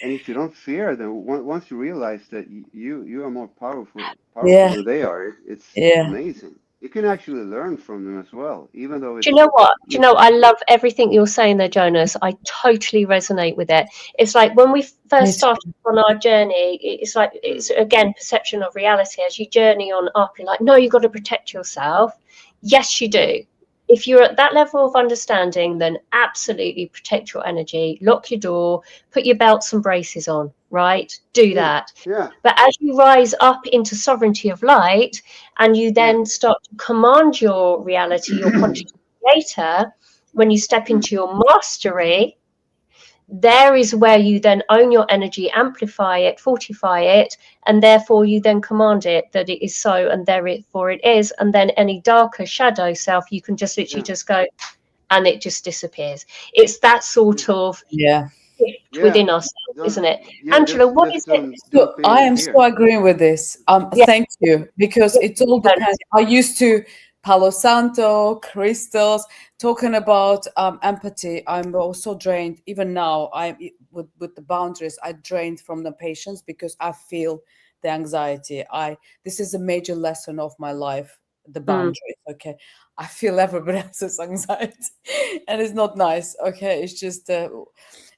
if you don't fear them, once you realize that you are more powerful Yeah. than they are, it's Yeah. amazing. You can actually learn from them as well, even though Do it's you know what? Do you you. know, I love everything you're saying there, Jonas. I totally resonate with it. It's like when we Me first too. started on our journey, it's like, Mm, it's again perception of reality. As you journey on up, you're like, no, you've got to protect yourself. Yes, you yeah, do. If you're at that level of understanding, then absolutely protect your energy, lock your door, put your belts and braces on, right? Do yeah, that. yeah, But as you rise up into sovereignty of light and you yeah. then start to command your reality, your quantity later, when you step Mm, into your mastery, there is where you then own your energy, amplify it, fortify it, and therefore you then command it that it is so, and therefore it is. And then any darker shadow self, you can just literally yeah, just go, and it just disappears. It's that yeah, sort of Yeah. shift yeah. within ourselves, isn't Don't, it? yeah, Angela, what is just it? So don't be I in am so fear. agreeing with this. Yeah, Thank you, because it's all depends. I used to Palo Santo, crystals, talking about empathy. I'm also drained. Even now, with the boundaries, I drained from the patients because I feel the anxiety. This is a major lesson of my life. The mm, boundaries. Okay, I feel everybody else's anxiety, and it's not nice. Okay, it's just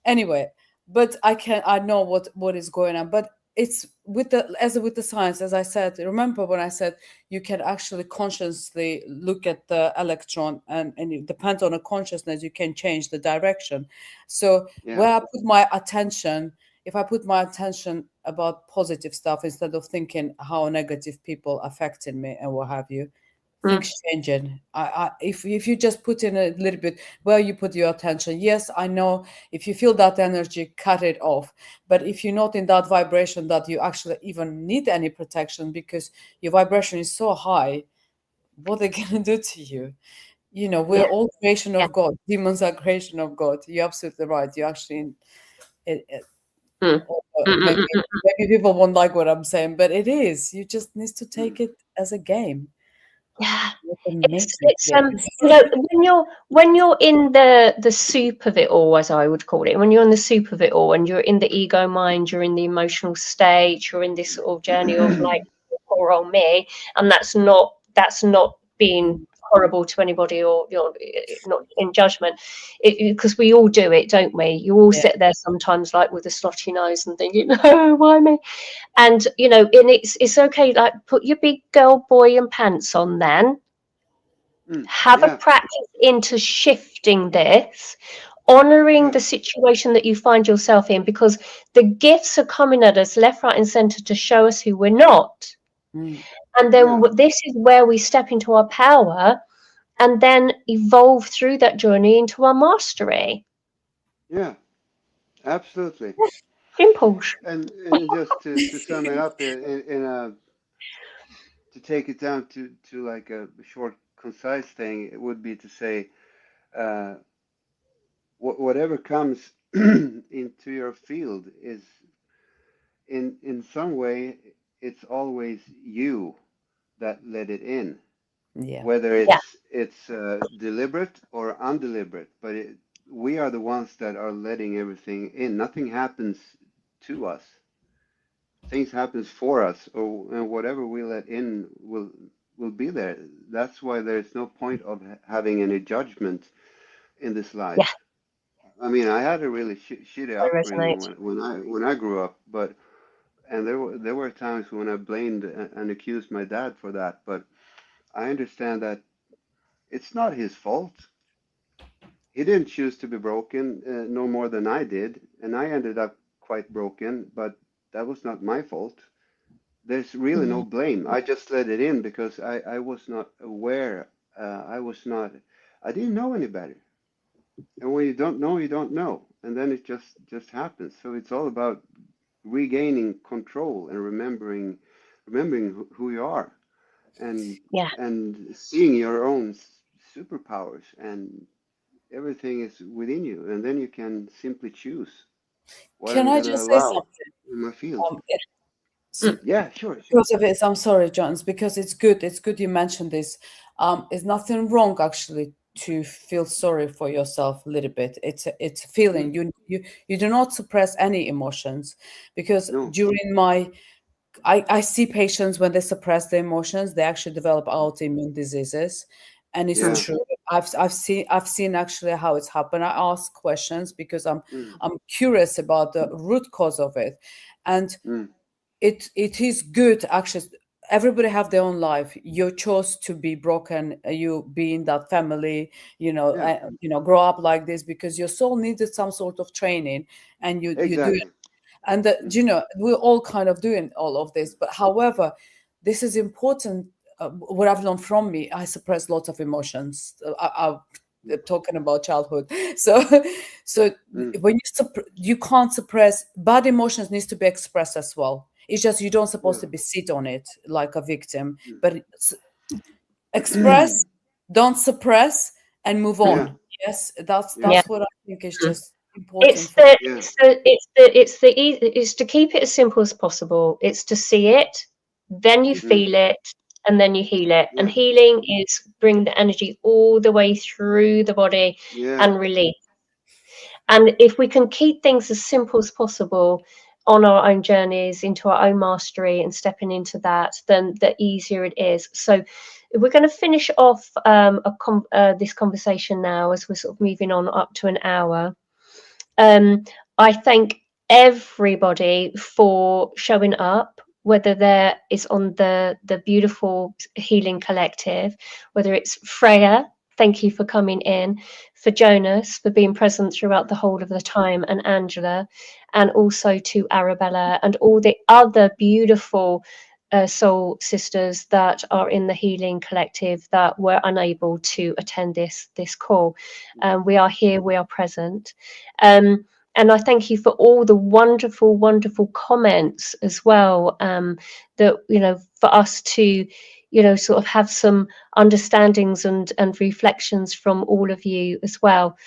anyway. But I know what is going on. But it's with the science, as I said. Remember when I said you can actually consciously look at the electron, and it depends on a consciousness, you can change the direction. So where I put my attention, if I put my attention about positive stuff instead of thinking how negative people affecting me and what have you, things changing. If you just put in a little bit where you put your attention, yes, I know if you feel that energy, cut it off. But if you're not in that vibration that you actually even need any protection because your vibration is so high, what are they gonna do to you? You know, we're all creation of God. Demons are creation of God. You're absolutely right. You actually maybe people won't like what I'm saying, but it is. You just need to take it as a game. Yeah, It's it's you know, when you're in the soup of it all, as I would call it, when you're in the soup of it all, and you're in the ego mind, you're in the emotional state, you're in this sort of journey of like poor old me, and that's not being horrible to anybody, or you're not in judgment, because we all do it, don't we? You all sit there sometimes like with a slotty nose and thinking, no, why me? And you know, and it's okay, like put your big girl, boy and pants on then. Have a practice into shifting this, honoring the situation that you find yourself in, because the gifts are coming at us left, right, and center to show us who we're not. And then this is where we step into our power and then evolve through that journey into our mastery. Yeah, absolutely. Simple. And just to sum it up to take it down to like a short, concise thing, it would be to say, whatever comes into your field is in some way, it's always you that let it in. Whether it's deliberate or undeliberate, but we are the ones that are letting everything in. Nothing happens to us. Things happens for us, and whatever we let in will be there. That's why there's no point of having any judgment in this life. Yeah. I mean, I had a really shitty I upbringing resonate. when I grew up, and there were times when I blamed and accused my dad for that, but I understand that it's not his fault. He didn't choose to be broken, no more than I did, and I ended up quite broken, but that was not my fault. There's really no blame. I just let it in because I was not aware. I didn't know any better. And when you don't know, you don't know. And then it just happens. So it's all about regaining control and remembering who you are, and seeing your own superpowers, and everything is within you, and then you can simply choose what Can I'm I going to just say allow something? in my field. Yeah, sure. Because of it, I'm sorry, Jones, because it's good you mentioned this. There's nothing wrong actually to feel sorry for yourself a little bit. It's a feeling. You do not suppress any emotions, because during my I see patients when they suppress their emotions, they actually develop autoimmune diseases, and it's true. I've seen actually how it's happened. I ask questions because I'm curious about the root cause of it, and it is good actually. Everybody have their own life. You chose to be broken. You be in that family. Grow up like this because your soul needed some sort of training, and you do it. And we're all kind of doing all of this. But however, this is important. What I've learned from me, I suppress lots of emotions. I'm talking about childhood. So when you can't suppress, bad emotions needs to be expressed as well. It's just you don't supposed to be sit on it like a victim, but express, don't suppress, and move on. Yes, that's what I think is just important. It's to keep it as simple as possible. It's to see it, then you feel it, and then you heal it. And healing is bring the energy all the way through the body and release. And if we can keep things as simple as possible on our own journeys into our own mastery and stepping into that, then the easier it is. So we're going to finish off this conversation now as we're sort of moving on up to an hour. I thank everybody for showing up, whether there is on the beautiful Healing Collective, whether it's Freya, thank you for coming in, for Jonas, for being present throughout the whole of the time, and Angela, and also to Arabella and all the other beautiful soul sisters that are in the Healing Collective that were unable to attend this call. We are here, we are present. And I thank you for all the wonderful, wonderful comments as well, that, you know, for us to, you know, sort of have some understandings and reflections from all of you as well.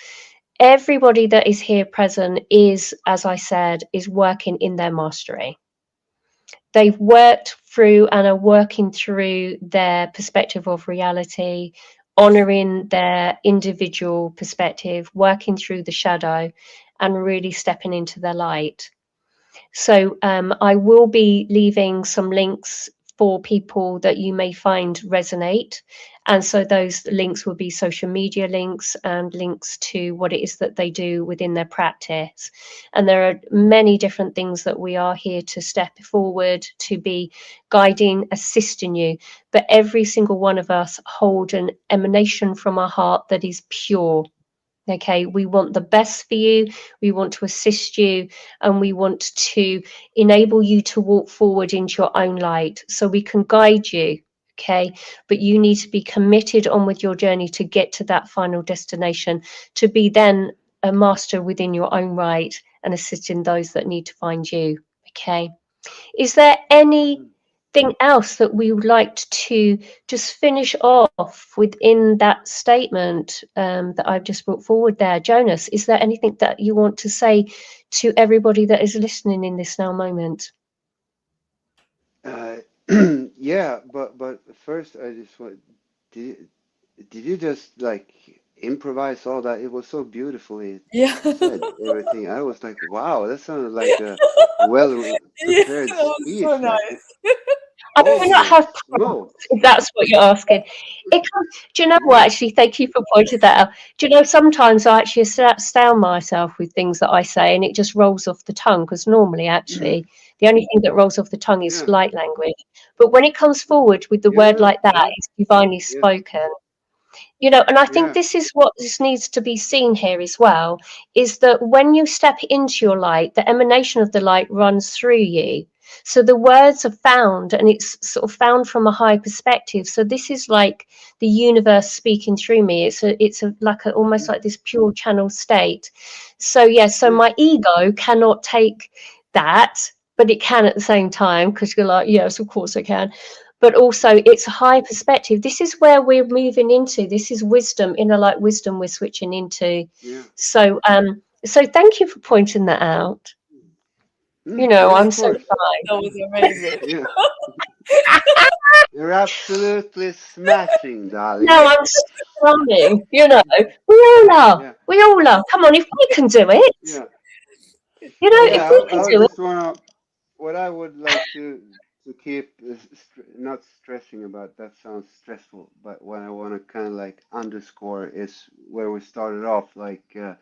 Everybody that is here present is, as I said, is working in their mastery. They've worked through and are working through their perspective of reality, honoring their individual perspective, working through the shadow, and really stepping into their light. So I will be leaving some links for people that you may find resonate. And so those links will be social media links and links to what it is that they do within their practice. And there are many different things that we are here to step forward, to be guiding, assisting you. But every single one of us hold an emanation from our heart that is pure. Okay, we want the best for you, we want to assist you, and we want to enable you to walk forward into your own light so we can guide you. Okay, but you need to be committed on with your journey to get to that final destination, to be then a master within your own right and assisting those that need to find you. Okay, is there anything else that we would like to just finish off within that statement that I've just brought forward there? Jonas, is there anything that you want to say to everybody that is listening in this now moment? Yeah, but first I just want, did did you just like improvise all that? It was so beautifully Yeah. said, everything. I was like, wow, that sounded like a well Yeah, prepared that was so speech. Like, nice. I do not holy have prompts, smokes. if that's what you're asking. Do you know what, Yeah. actually, thank you for pointing that out. Do you know, sometimes I actually astound myself with things that I say and it just rolls off the tongue, because normally, actually, the only thing that rolls off the tongue is Yeah. light language. But when it comes forward with the word Yeah. like that, Yeah. it's divinely Yeah. spoken. You know, and I think Yeah. this is what this needs to be seen here as well, is that when you step into your light, the emanation of the light runs through you. So the words are found, and it's sort of found from a high perspective. So this is like the universe speaking through me. It's like almost Yeah. like this pure channel state. So yeah, so Yeah. my ego cannot take that, but it can at the same time, because you're like, yes, of course I can. But also it's a high perspective. This is where we're moving into. This is wisdom, inner light wisdom we're switching into. Yeah. So so thank you for pointing that out. You know, Yeah, I'm of so course. That was amazing. Yeah. You're absolutely smashing, darling. no, I'm stunning. You know, we all are. Yeah. We all are. Come on, if we can do it, Yeah. you know, if Yeah, we can I would do it. just wanna, what I would like to keep is not stressing about, that sounds stressful, but what I want to kind of like underscore is where we started off. Like, uh,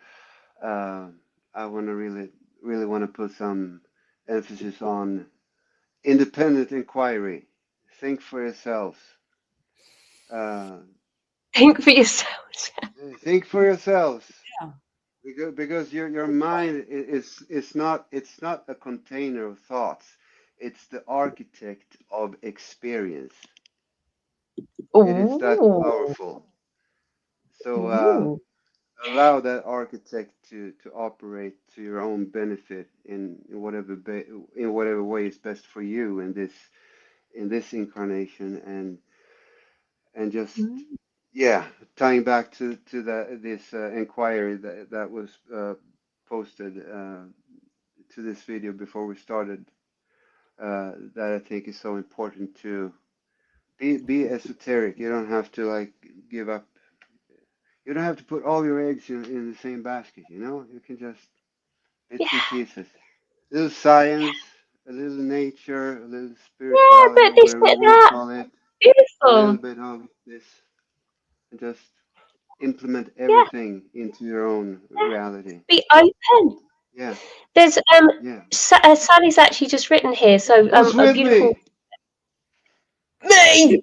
I want to really want to put some emphasis on independent inquiry. Think for yourselves. Uh, Think for yourselves. think for yourselves. Yeah. Because your mind it's not a container of thoughts. It's the architect of experience. It is that Ooh. powerful. So Ooh. allow that architect to operate to your own benefit in whatever in whatever way is best for you in this incarnation, and just yeah, tying back to this inquiry that was posted to this video before we started, that I think is so important to be esoteric. You don't have to like give up. You don't have to put all your eggs in the same basket. You know, you can just bits and Yeah, pieces. A little science, a little nature, a little yeah, spirituality, but this, whatever you bit, want to that. call it. A little Beautiful. bit of this, and just implement Yeah, everything into your own yeah. reality. Be open. Yeah. There's Yeah. Sally's actually just written here, so Who's a with beautiful me? me.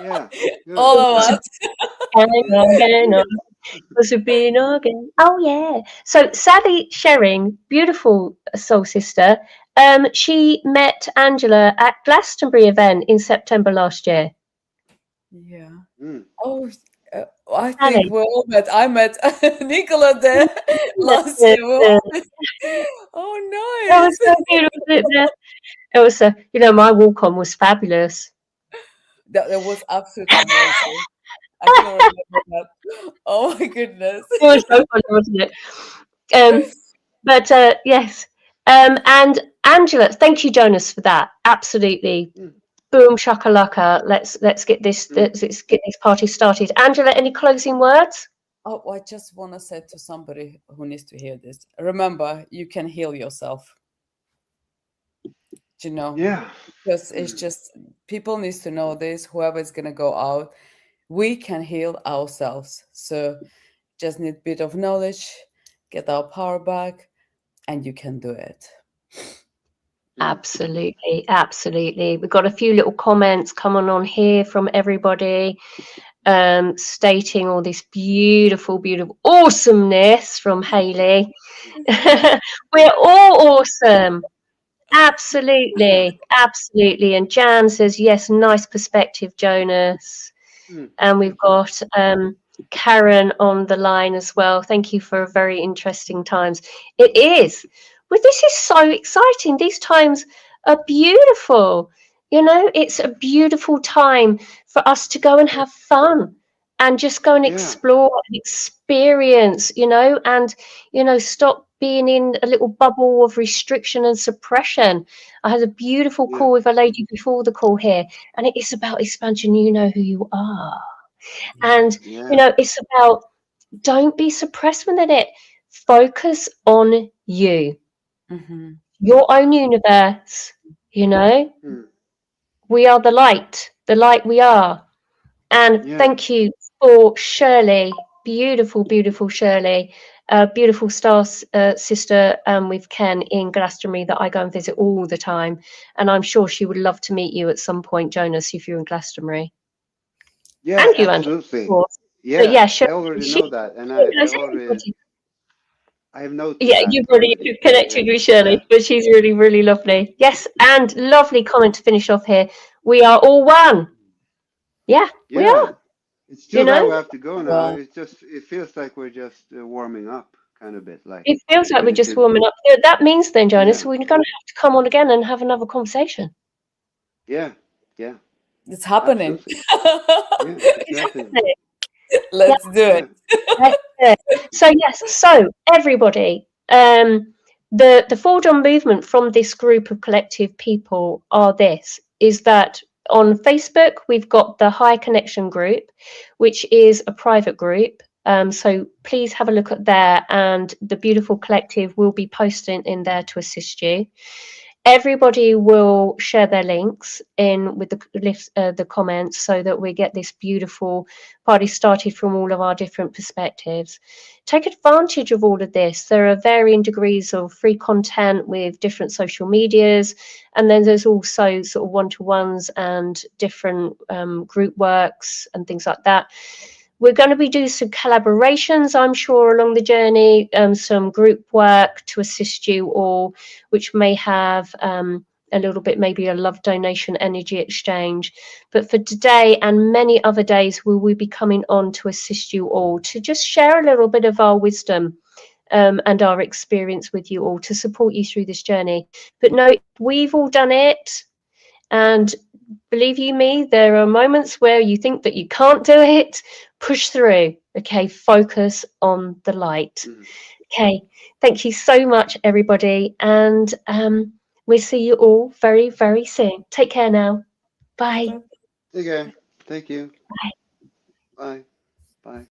Yeah. Good. All of us. Must have been again. Oh yeah. So Sally Shering, beautiful soul sister. She met Angela at Glastonbury event in September last year. Yeah. Mm. Oh, I Sally. think we all met. I met Nicola there last year. We all met. Oh, That was nice. so beautiful. It was, you know, my walk on was fabulous. That was absolutely amazing. I can remember that. Oh my goodness. It was so funny, wasn't it? But yes. And Angela, thank you, Jonas, for that. Absolutely. Mm. Boom shakalaka. Let's get this let's get this party started. Angela, any closing words? Oh, I just want to say to somebody who needs to hear this. Remember, you can heal yourself. You know, Yeah. because it's just people needs to know this. Whoever is gonna go out, we can heal ourselves. So just need a bit of knowledge, get our power back, and you can do it. Absolutely, absolutely. We've got a few little comments coming on here from everybody, stating all this beautiful, beautiful awesomeness from Hayley. We're all awesome. Absolutely, absolutely. And Jan says, yes, nice perspective, Jonas. And we've got Karen on the line as well. Thank you for very interesting times. It is. Well, this is so exciting. These times are beautiful. You know, it's a beautiful time for us to go and have fun and just go and explore and experience, you know, and, you know, stop being in a little bubble of restriction and suppression. I had a beautiful call with a lady before the call here, and it is about expansion. You know who you are. And, you know, it's about don't be suppressed within it. Focus on you, your own universe, you know. We are the light we are. And thank you for Shirley, beautiful, beautiful Shirley, beautiful star sister with Ken in Glastonbury that I go and visit all the time. And I'm sure she would love to meet you at some point, Jonas, if you're in Glastonbury. Yeah, And you, absolutely. Andrew, of course. Yeah, But yeah, Shirley, I already she know that, and knows I already everybody. I have noted Yeah, that you've already already. connected with Shirley, but she's really, really lovely. Yes, and lovely comment to finish off here. We are all one. Yeah, we are. It's You too bad we know, have to go now. It feels like we're just warming up, kind of bit like. it feels like we're But just warming up. Yeah, that means then, Jonas, Yeah. we're going to have to come on again and have another conversation. Yeah. It's happening. Yeah, exactly. Let's do it. So yes, so everybody, the Forge On movement from this group of collective people is that on Facebook we've got the High Connection group, which is a private group. So please have a look at there, and the beautiful collective will be posting in there to assist you. Everybody will share their links in with the comments so that we get this beautiful party started from all of our different perspectives. Take advantage of all of this. There are varying degrees of free content with different social medias, and then there's also sort of one-to-ones and different group works and things like that. We're going to be doing some collaborations, I'm sure, along the journey, some group work to assist you all, which may have a little bit, maybe a love donation energy exchange. But for today and many other days, we will be coming on to assist you all, to just share a little bit of our wisdom and our experience with you all, to support you through this journey. But no, we've all done it. And believe you me, there are moments where you think that you can't do it. Push through. Okay, focus on the light. Okay, thank you so much, everybody, and we'll see you all very, very soon. Take care now. Bye. Take care. Thank you. Bye. Bye. Bye.